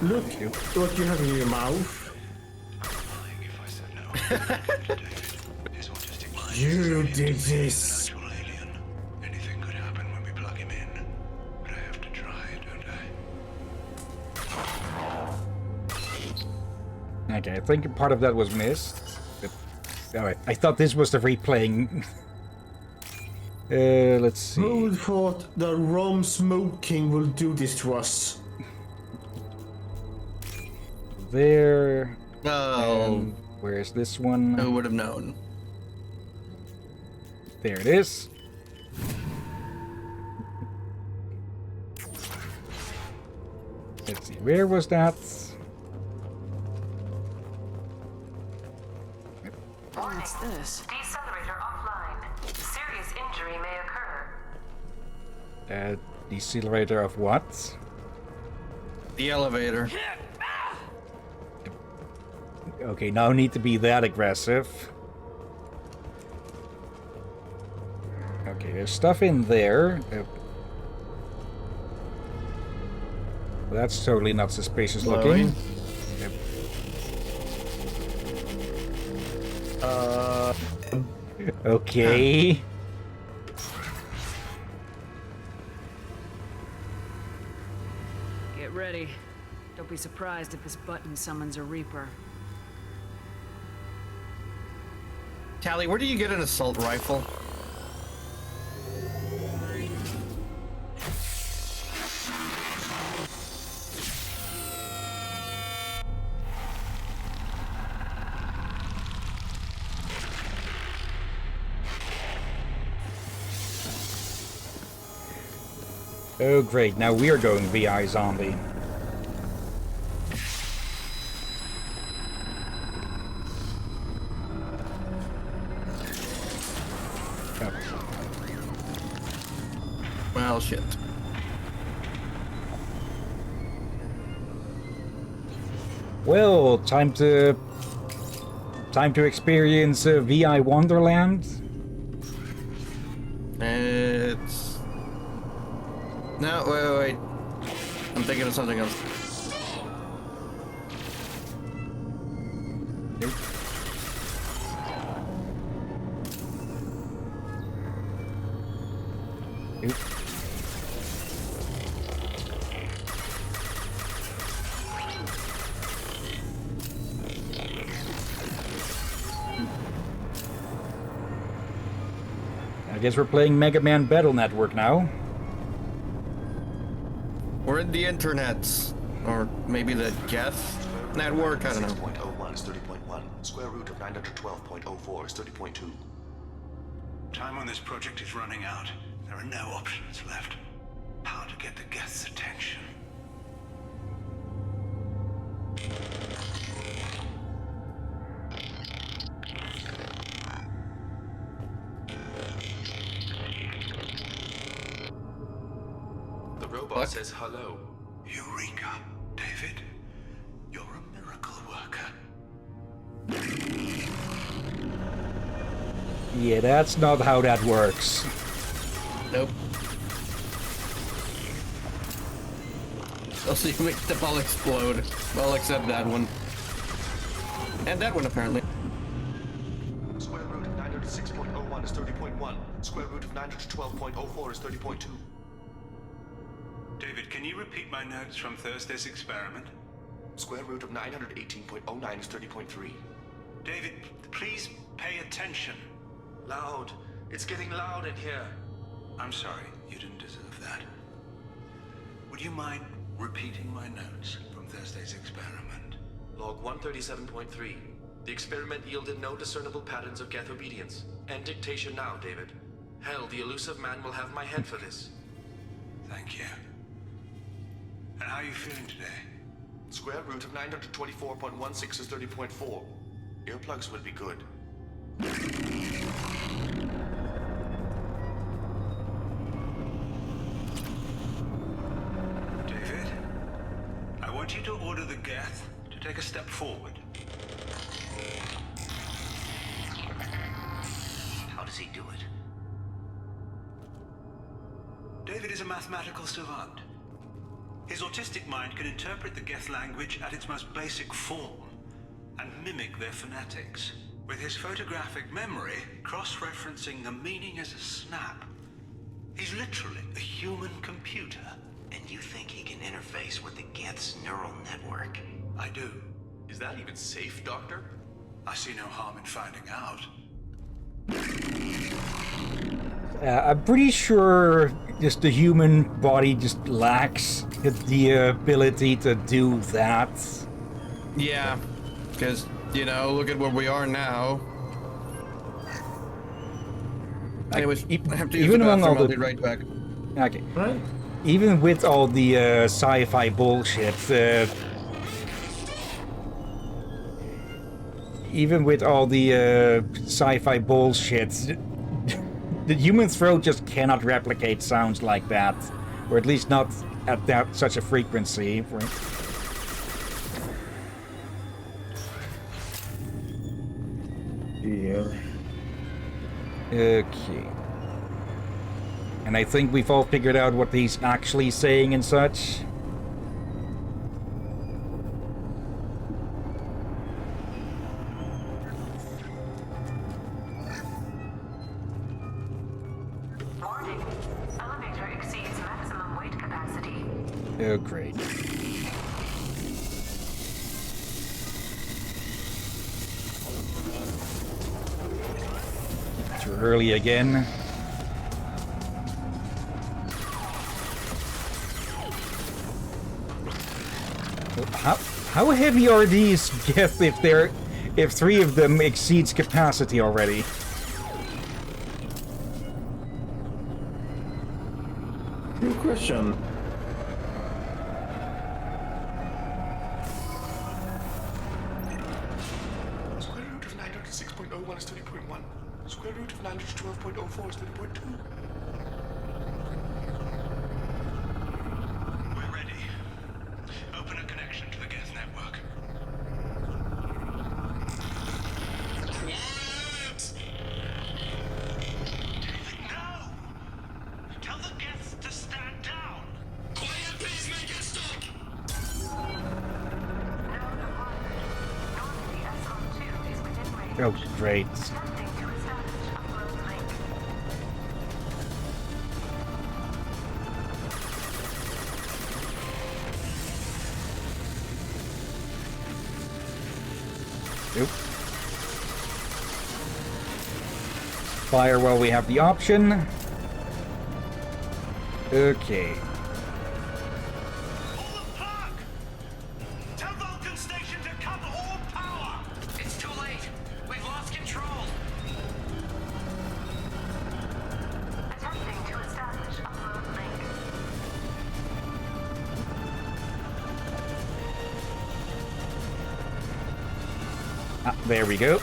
Look what you have in your mouth. Lying if I said no. David, his autistic mind You is did an this. actual alien. Anything could happen when we plug him in. But I have to try, don't I? Okay, I think part of that was missed. But, oh, I thought this was the replaying. Let's see. Who would thought that rum smoking will do this to us? There. Oh, And where's this one? who would have known? There it is. Let's see, where was that? What's this? Decelerator offline. Serious injury may occur. Decelerator of what? The elevator. Okay, no need to be that aggressive. Okay, there's stuff in there. That's totally not suspicious looking. Glowing. Okay. Get ready. Don't be surprised if this button summons a Reaper. Tally, where do you get an assault rifle? Oh great, now we're going VI zombie. Well, shit. Well, time to experience VI Wonderland. It's... No, wait. I'm thinking of something else. Nope. Nope. I guess we're playing Mega Man Battle Network now. We're in the internets. Or maybe the Geth network, I don't know. 6.01 is 30.1. Square root of 912.04 is 30.2. Time on this project is running out. There are no options left. How to get the Geth's attention. The robot says hello. Eureka, David. You're a miracle worker. Yeah, that's not how that works. Nope. I'll see you make the ball explode. Well, except that one. And that one, apparently. Square root of 906.01 is 30.1. Square root of 912.04 is 30.2. David, can you repeat my notes from Thursday's experiment? Square root of 918.09 is 30.3. David, please pay attention. Loud. It's getting loud in here. I'm sorry, you didn't deserve that. Would you mind repeating my notes from Thursday's experiment? Log 137.3. The experiment yielded no discernible patterns of Geth obedience. End dictation now, David. Hell, the elusive man will have my head for this. Thank you. And how are you feeling today? Square root of 924.16 is 30.4. Earplugs would be good. David, I want you to order the Geth to take a step forward. How does he do it? David is a mathematical savant. His autistic mind can interpret the Geth language at its most basic form and mimic their phonetics, with his photographic memory cross-referencing the meaning as a snap. He's literally a human computer. And you think he can interface with the Geth's neural network? I do. Is that even safe, Doctor? I see no harm in finding out. I'm pretty sure just the human body just lacks the ability to do that. Yeah, because, you know, look at where we are now. Anyways, I have to use the bathroom, I'll be right back. Okay. Right? Even with all the sci-fi bullshit, the human throat just cannot replicate sounds like that, or at least not at such a frequency. Right? Yeah. Okay. And I think we've all figured out what he's actually saying and such. Warning. Elevator exceeds maximum weight capacity. Oh, great. Too early again. How heavy are these Geth if 3 of them exceeds capacity already? Good question. Square root of 906.01 is 30.1. Square root of 912.04 is 30.2. We're ready. Open a connection to the Geth network. No! Tell the Geths to stand down! Quiet, please make it stop! Oh, great. Nope. Fire while we have the option. Okay. Pull the plug! Tell Vulcan Station to cut all power! It's too late. We've lost control. Attempting to establish upload link. Ah, there we go.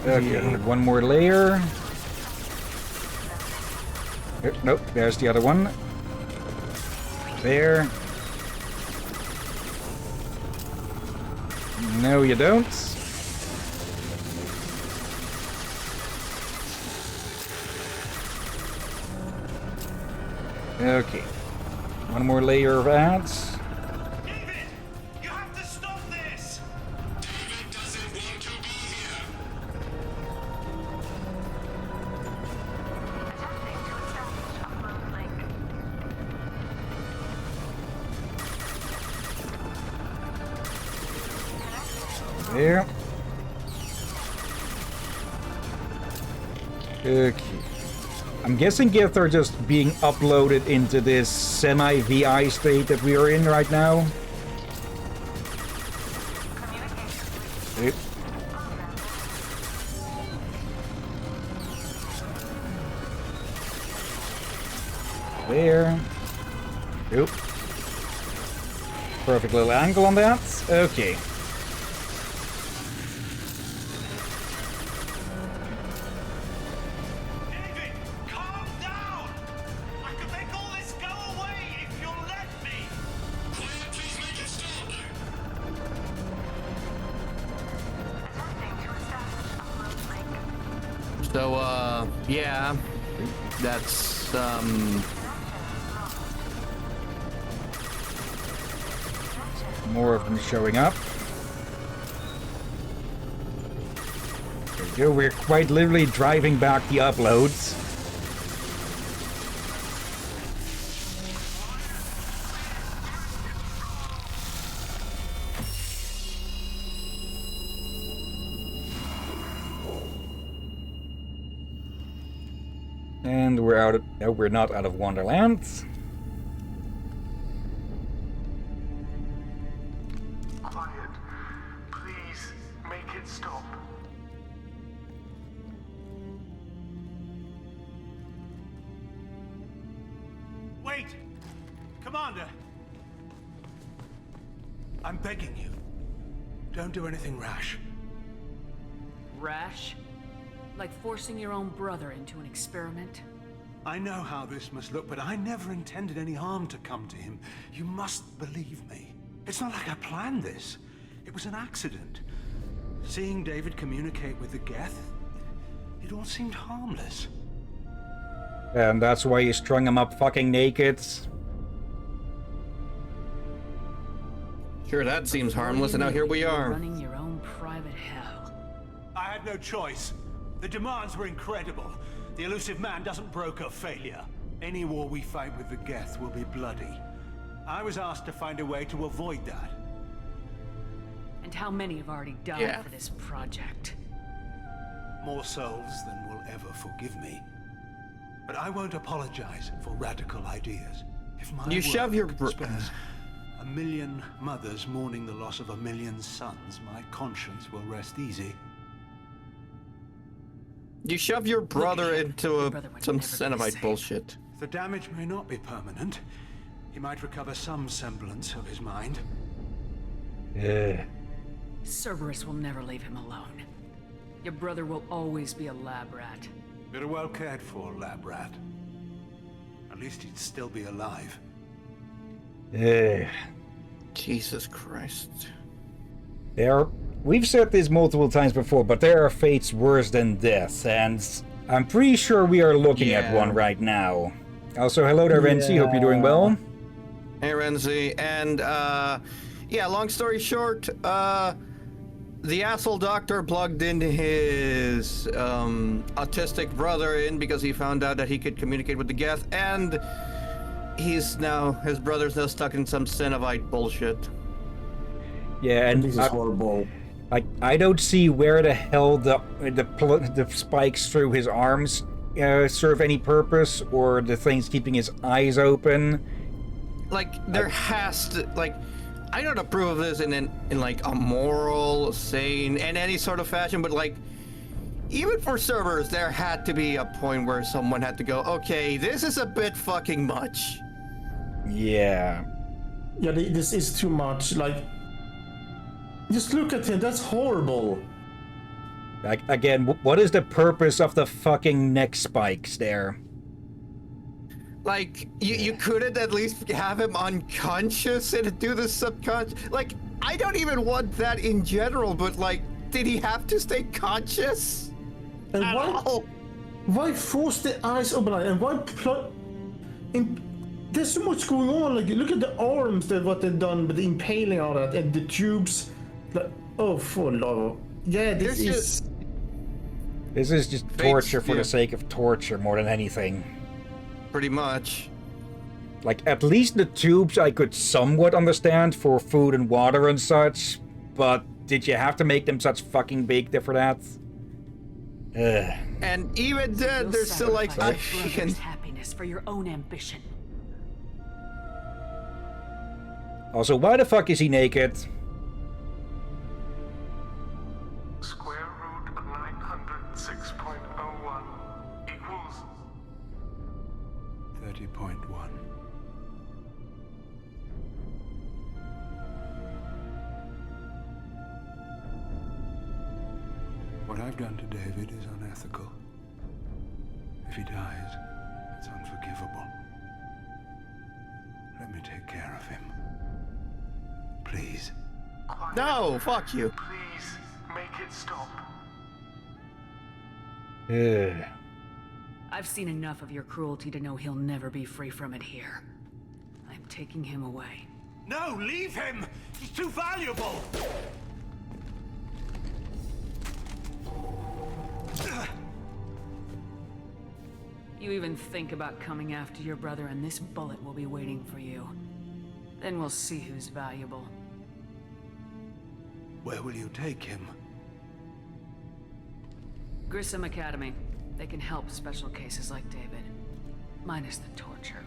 Okay, one more layer. Nope, there's the other one. There. No, you don't. Okay. One more layer of ads. David! You have to stop this! David doesn't want to be here! Attempting to establish upload link. There. Okay. I'm guessing Geth are just being uploaded into this semi-VI state that we are in right now. Yep. There. Oop. Perfect little angle on that. Okay. David, calm down! I can make all this go away if you'll let me! Quiet, please make it stop! Attempting to establish upload link. So, yeah. That's, More of them showing up. There we go. We're quite literally driving back the uploads. And we're out of... No, we're not out of Wonderland. Quiet. Please make it stop. Wait! Commander! I'm begging you. Don't do anything rash. Rash? Like forcing your own brother into an experiment? I know how this must look, but I never intended any harm to come to him. You must believe me. It's not like I planned this. It was an accident. Seeing David communicate with the Geth, it all seemed harmless. And that's why you strung him up fucking naked. sure, that seems harmless, and now here we are. Running your own private hell. I had no choice. The demands were incredible. The elusive man doesn't broker failure. Any war we fight with the Geth will be bloody. I was asked to find a way to avoid that. And how many have already died for this project? More souls than will ever forgive me. But I won't apologize for radical ideas. If my You shove your work spends A million mothers mourning the loss of a million sons, my conscience will rest easy. You shove your brother into some Cenobite bullshit. The damage may not be permanent. He might recover some semblance of his mind. Cerberus will never leave him alone. Your brother will always be a lab rat. You're a well cared for lab rat. At least he'd still be alive. Jesus Christ. We've said this multiple times before, but there are fates worse than death, and I'm pretty sure we are looking at one right now. Also, hello there, Renzi. Hope you're doing well. Hey, Renzi. And, yeah, long story short, the asshole doctor plugged in his autistic brother in because he found out that he could communicate with the Geth, and his brother's now stuck in some Cenobite bullshit. Yeah, and this is horrible. I don't see where the hell the spikes through his arms serve any purpose, or the things keeping his eyes open. Like, there has to, like, I don't approve of this in like a moral, sane, and any sort of fashion, but like, even for servers, there had to be a point where someone had to go, okay, this is a bit fucking much. Yeah. Yeah, this is too much. Like, just look at him. That's horrible. Like, again, what is the purpose of the fucking neck spikes there? Like, you couldn't at least have him unconscious and do the subconscious? Like, I don't even want that in general, but like, did he have to stay conscious? And why force the eyes open? And why there's so much going on. Like, look at the arms, what they've done with the impaling on that, and the tubes. Like, oh, for love. Yeah, this is just torture for the sake of torture more than anything. Pretty much. Like, at least the tubes I could somewhat understand for food and water and such, but did you have to make them such fucking big for that? And even then, there's still like happiness for your own ambition. Also, why the fuck is he naked? Square root of 906.01 equals 30.1. What I've done to David is unethical. If he dies, it's unforgivable. Let me take care of him. Please. No, fuck you. Please make it stop. I've seen enough of your cruelty to know he'll never be free from it here. I'm taking him away. No, leave him! He's too valuable! You even think about coming after your brother, and this bullet will be waiting for you. Then we'll see who's valuable. Where will you take him? Grissom Academy. They can help special cases like David. Minus the torture.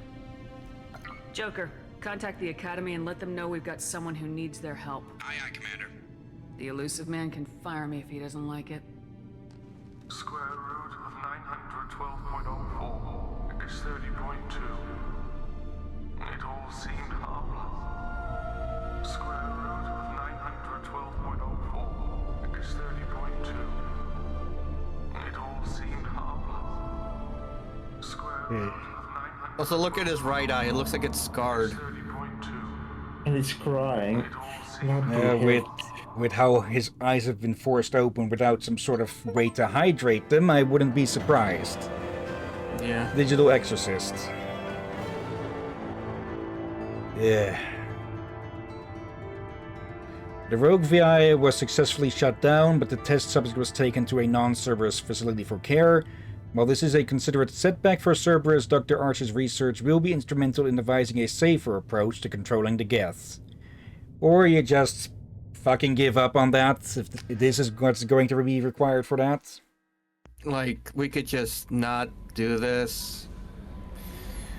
Joker, contact the Academy and let them know we've got someone who needs their help. Aye, aye, Commander. The elusive man can fire me if he doesn't like it. Square root of 912.04 is 30.2. It all seemed harmless. Square root of 912.04 is 30.2. It all seemed harmless. Square root of 900. Also, look at his right eye. It looks like it's scarred. 30.2. And he's crying. With how his eyes have been forced open without some sort of way to hydrate them, I wouldn't be surprised. Yeah. Digital exorcist. Yeah. The rogue VI was successfully shut down, but the test subject was taken to a non-Cerberus facility for care. While this is a considerate setback for Cerberus, Dr. Arch's research will be instrumental in devising a safer approach to controlling the Geth. Or you just fucking give up on that, if this is what's going to be required for that. Like, we could just not do this.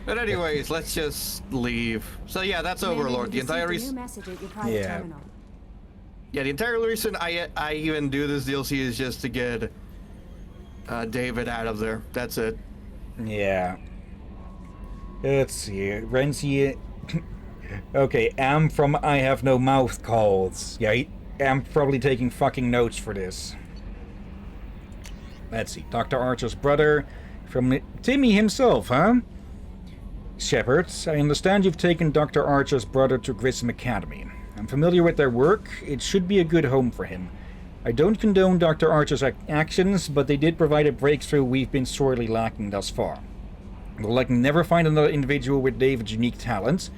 But anyways, let's just leave. So yeah, that's Overlord. The entire reason. Yeah. Yeah, the entire reason I even do this DLC is just to get David out of there. That's it. Yeah. Let's see. Renzi. Okay, Am from I Have No Mouth calls. Yeah, Am probably taking fucking notes for this. Let's see. Dr. Archer's brother from Timmy himself, huh? Shepard, I understand you've taken Dr. Archer's brother to Grissom Academy. I'm familiar with their work. It should be a good home for him. I don't condone Dr. Archer's actions, but they did provide a breakthrough we've been sorely lacking thus far. We'll likely never find another individual with David's unique talents.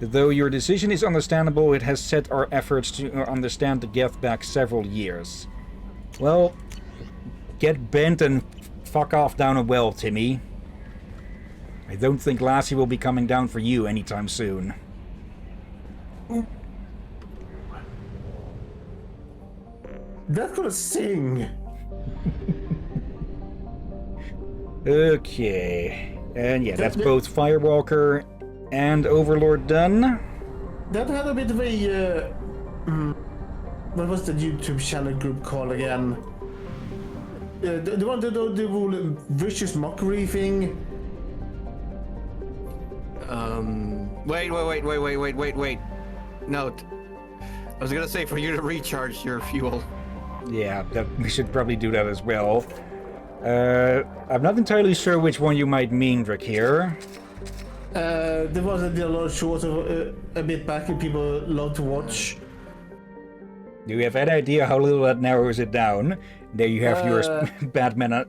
Though your decision is understandable, it has set our efforts to understand the Geth back several years. Well, get bent and fuck off down a well, Timmy. I don't think Lassie will be coming down for you anytime soon. That's gonna sting. Okay. And yeah, that's both Firewalker and Overlord done. That had a bit of a... what was the YouTube channel group called again? The one that do the whole vicious mockery thing. Wait. Note. I was gonna say for you to recharge your fuel. Yeah, we should probably do that as well. I'm not entirely sure which one you might mean, Rick, here. There was a lot of shorts of a bit back and people love to watch. Do you have any idea how little that narrows it down? There you have your Batman...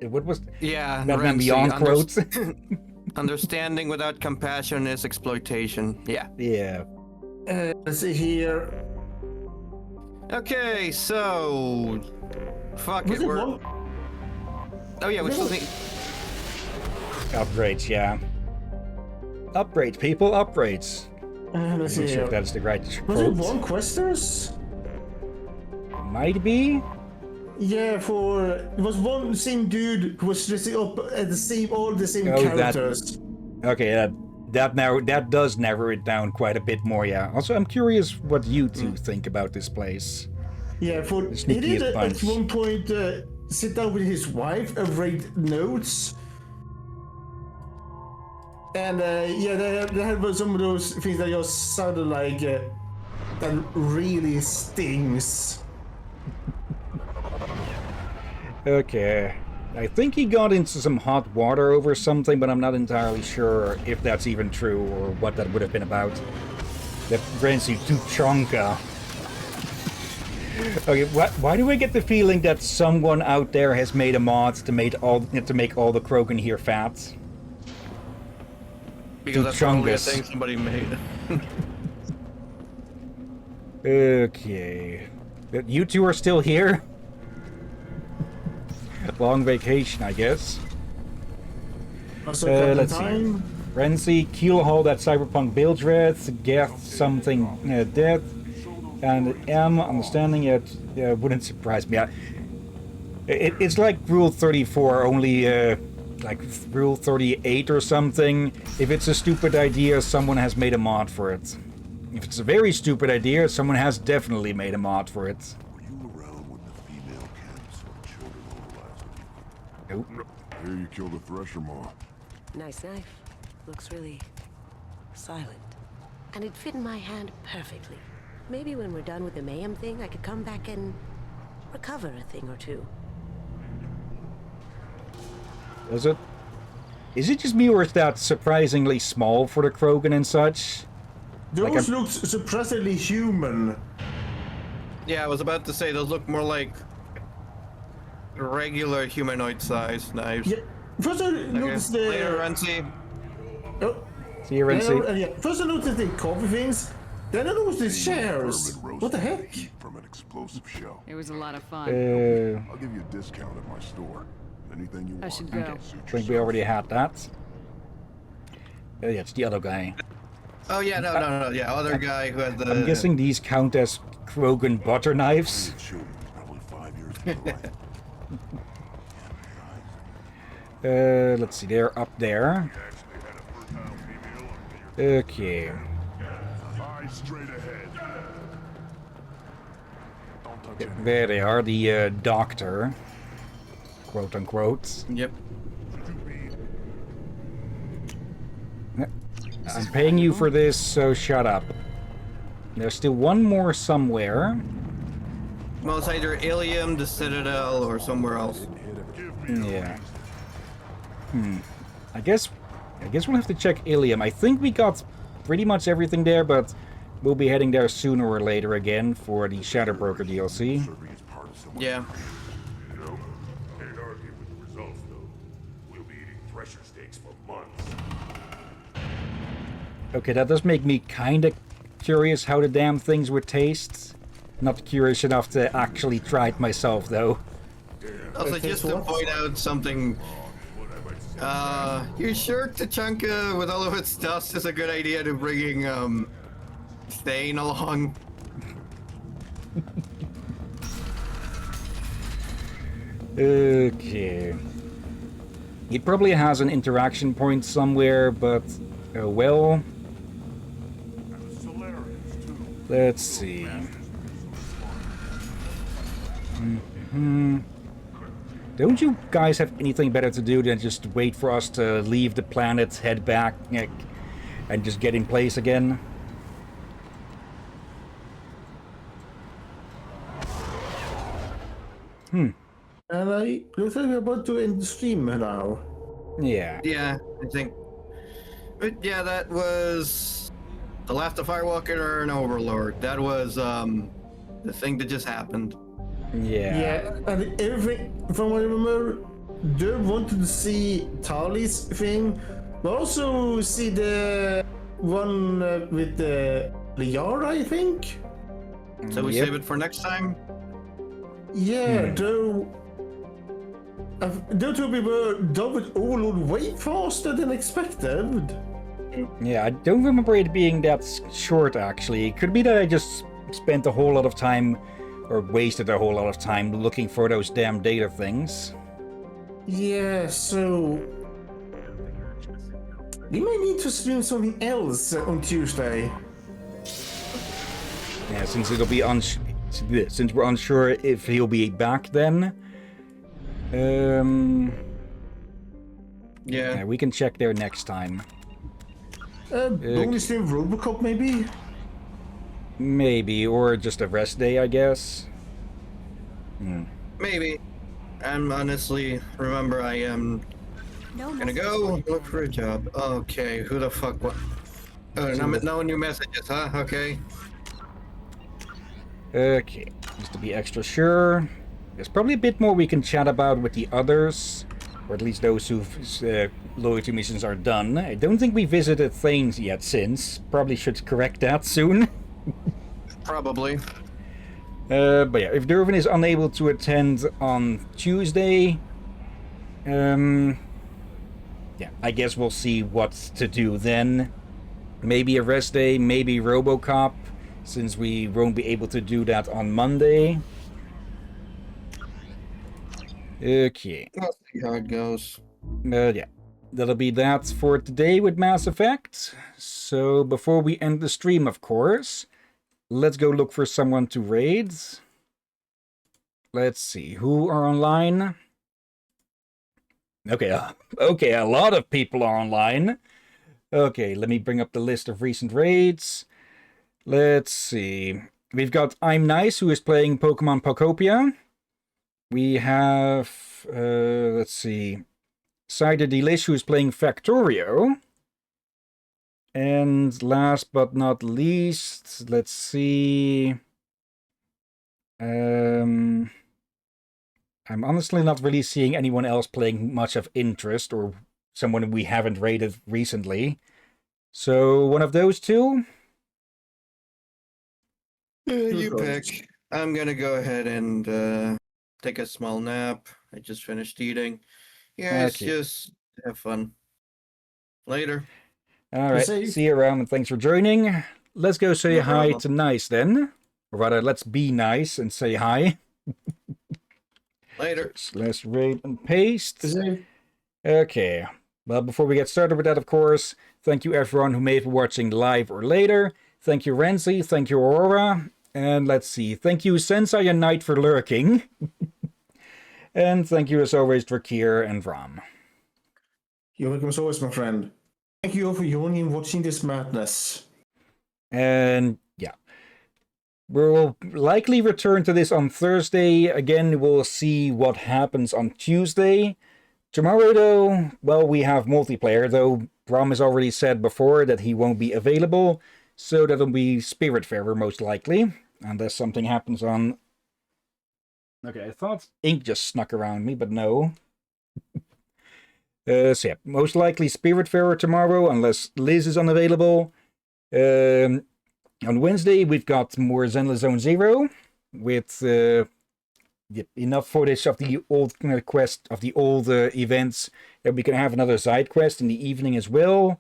what was... Yeah, Batman Beyond quotes? Understanding without compassion is exploitation. Yeah. Yeah. Let's see here. Okay, so... Fuck it, we're... Oh yeah, we're still thinking... Upgrades, yeah. Upgrades, people, upgrades. Let's see I'm not sure here. if that's the right Was it quote. one Questers? Might be? Yeah, it was one same dude who was dressing up at all the same characters. Okay, that does narrow it down quite a bit more, yeah. Also, I'm curious what you two think about this place. Yeah, he did at one point sit down with his wife and write notes. And yeah, they had some of those things that just sounded like that really stings. Okay. I think he got into some hot water over something, but I'm not entirely sure if that's even true or what that would have been about. That brings you to Chonka. Okay, why do I get the feeling that someone out there has made a mod to make all the Krogan here fat? Because that's probably a thing somebody made. Okay. You two are still here? Long vacation, I guess. Let's see. Renzi, Keelhaul, that Cyberpunk Bildred, Geth, something death, and M, understanding it wouldn't surprise me. It's like Rule 34, only like Rule 38 or something. If it's a stupid idea, someone has made a mod for it. If it's a very stupid idea, someone has definitely made a mod for it. Nope. Here you killed a thresher maw. Nice knife. Looks really silent. And it fit in my hand perfectly. Maybe when we're done with the mayhem thing, I could come back and recover a thing or two. Is it? Is it just me, or is that surprisingly small for the Krogan and such? Those look surprisingly human. Yeah, I was about to say those look more like regular humanoid-sized knives. Yeah. First I noticed the... Later, Renzi. Oh. See you, Renzi. Yeah. First I noticed the coffee things, then I noticed the chairs. What the heck? From an explosive shell. It was a lot of fun. I'll give you a discount at my store. Anything you want. I should go. Okay. I think we already had that. Yeah, it's the other guy. Oh yeah, no, yeah, other guy who had the... I'm guessing these count as Krogan butter knives. Probably 5 years. Let's see, they're up there. Okay. Eyes straight ahead. Don't touch anything. There they are, the doctor. Quote unquote. Yep. I'm paying you for this, so shut up. There's still one more somewhere. Well, it's either Hillyan, the Citadel, or somewhere else. Yeah. I guess we'll have to check Hillyan. I think we got pretty much everything there, but we'll be heading there sooner or later again for the Shadow Broker DLC. Yeah. Can't argue with the results, though. We'll be eating thresher steaks for months. Okay, that does make me kinda curious how the damn things would taste. Not curious enough to actually try it myself, though. Also, just to point out something, you sure Tachanka, with all of its dust, is a good idea to bringing, Stain along? Okay. It probably has an interaction point somewhere, but well. Let's see. Don't you guys have anything better to do than just wait for us to leave the planet, head back, and just get in place again? And looks like we're about to end the stream now. Yeah. Yeah, I think. But yeah, that was the last of Firewalker and Overlord. That was the thing that just happened. Yeah. Yeah, and everything from what I remember, they wanted to see Tali's thing, but also see the one with the Liara, I think. So we save it for next time. Yeah, though. Don't we were done with Overlord way faster than expected. Yeah, I don't remember it being that short, actually. It could be that I just spent a whole lot of time, or wasted a whole lot of time, looking for those damn data things. Yeah, so... we might need to stream something else on Tuesday. Yeah, since it'll be since we're unsure if he'll be back then. Yeah, we can check there next time. Only stream Robocop, maybe? Maybe, or just a rest day, I guess. Maybe. I'm honestly, remember, I am gonna go look for a job. Okay, who the fuck what? Oh, no new messages, huh? Okay. Okay, just to be extra sure. There's probably a bit more we can chat about with the others, or at least those whose loyalty missions are done. I don't think we visited Thanes yet since. Probably should correct that soon. Probably. But yeah, if Dervin is unable to attend on Tuesday, yeah, I guess we'll see what to do then. Maybe a rest day, maybe RoboCop, since we won't be able to do that on Monday. Okay. We'll see how it goes. Yeah, that'll be that for today with Mass Effect. So before we end the stream, of course, let's go look for someone to raid. Let's see, who are online? Okay, okay, a lot of people are online. Okay, let me bring up the list of recent raids. Let's see. We've got I'm Nice, who is playing Pokemon Pokopia. We have, let's see, Cider Delish, who is playing Factorio. And last but not least, let's see. I'm honestly not really seeing anyone else playing much of interest, or someone we haven't raided recently. So, one of those two? You pick. I'm gonna go ahead and take a small nap. I just finished eating. Yeah, it's just have fun. Later. Alright, see you around and thanks for joining. Let's go say hi to Nice then. Or rather, let's be nice and say hi. Later. Let's raid and paste. Okay. Well, before we get started with that, of course, Thank you everyone who may be watching live or later. Thank you Renzi, thank you Aurora, and let's see. Thank you Sensei and Knight for lurking. And thank you as always Drakir and Ram. You're welcome as always, my friend. Thank you all for joining and watching this madness. And yeah. We'll likely return to this on Thursday. Again, we'll see what happens on Tuesday. Tomorrow, though, well, we have multiplayer, though Brom has already said before that he won't be available, so that'll be Spiritfarer most likely, unless something happens on... Okay, I thought ink just snuck around me, but no. So yeah, most likely Spiritfarer tomorrow, unless Liz is unavailable. On Wednesday, we've got more Zenless Zone Zero, with enough footage of the old quest, of the old events, that we can have another side quest in the evening as well.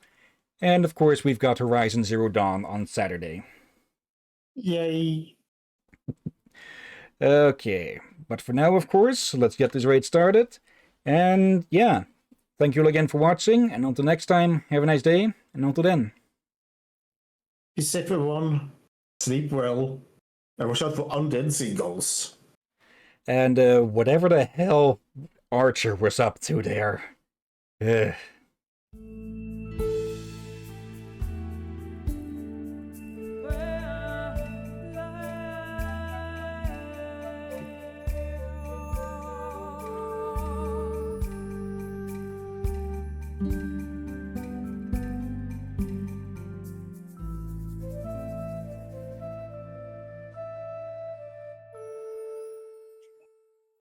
And of course, we've got Horizon Zero Dawn on Saturday. Yay! Okay, but for now, of course, let's get this raid started. And yeah, thank you all again for watching, and until next time, have a nice day, and until then. Be safe, everyone. Sleep well. And watch out for undead seagulls. And whatever the hell Archer was up to there. Ugh.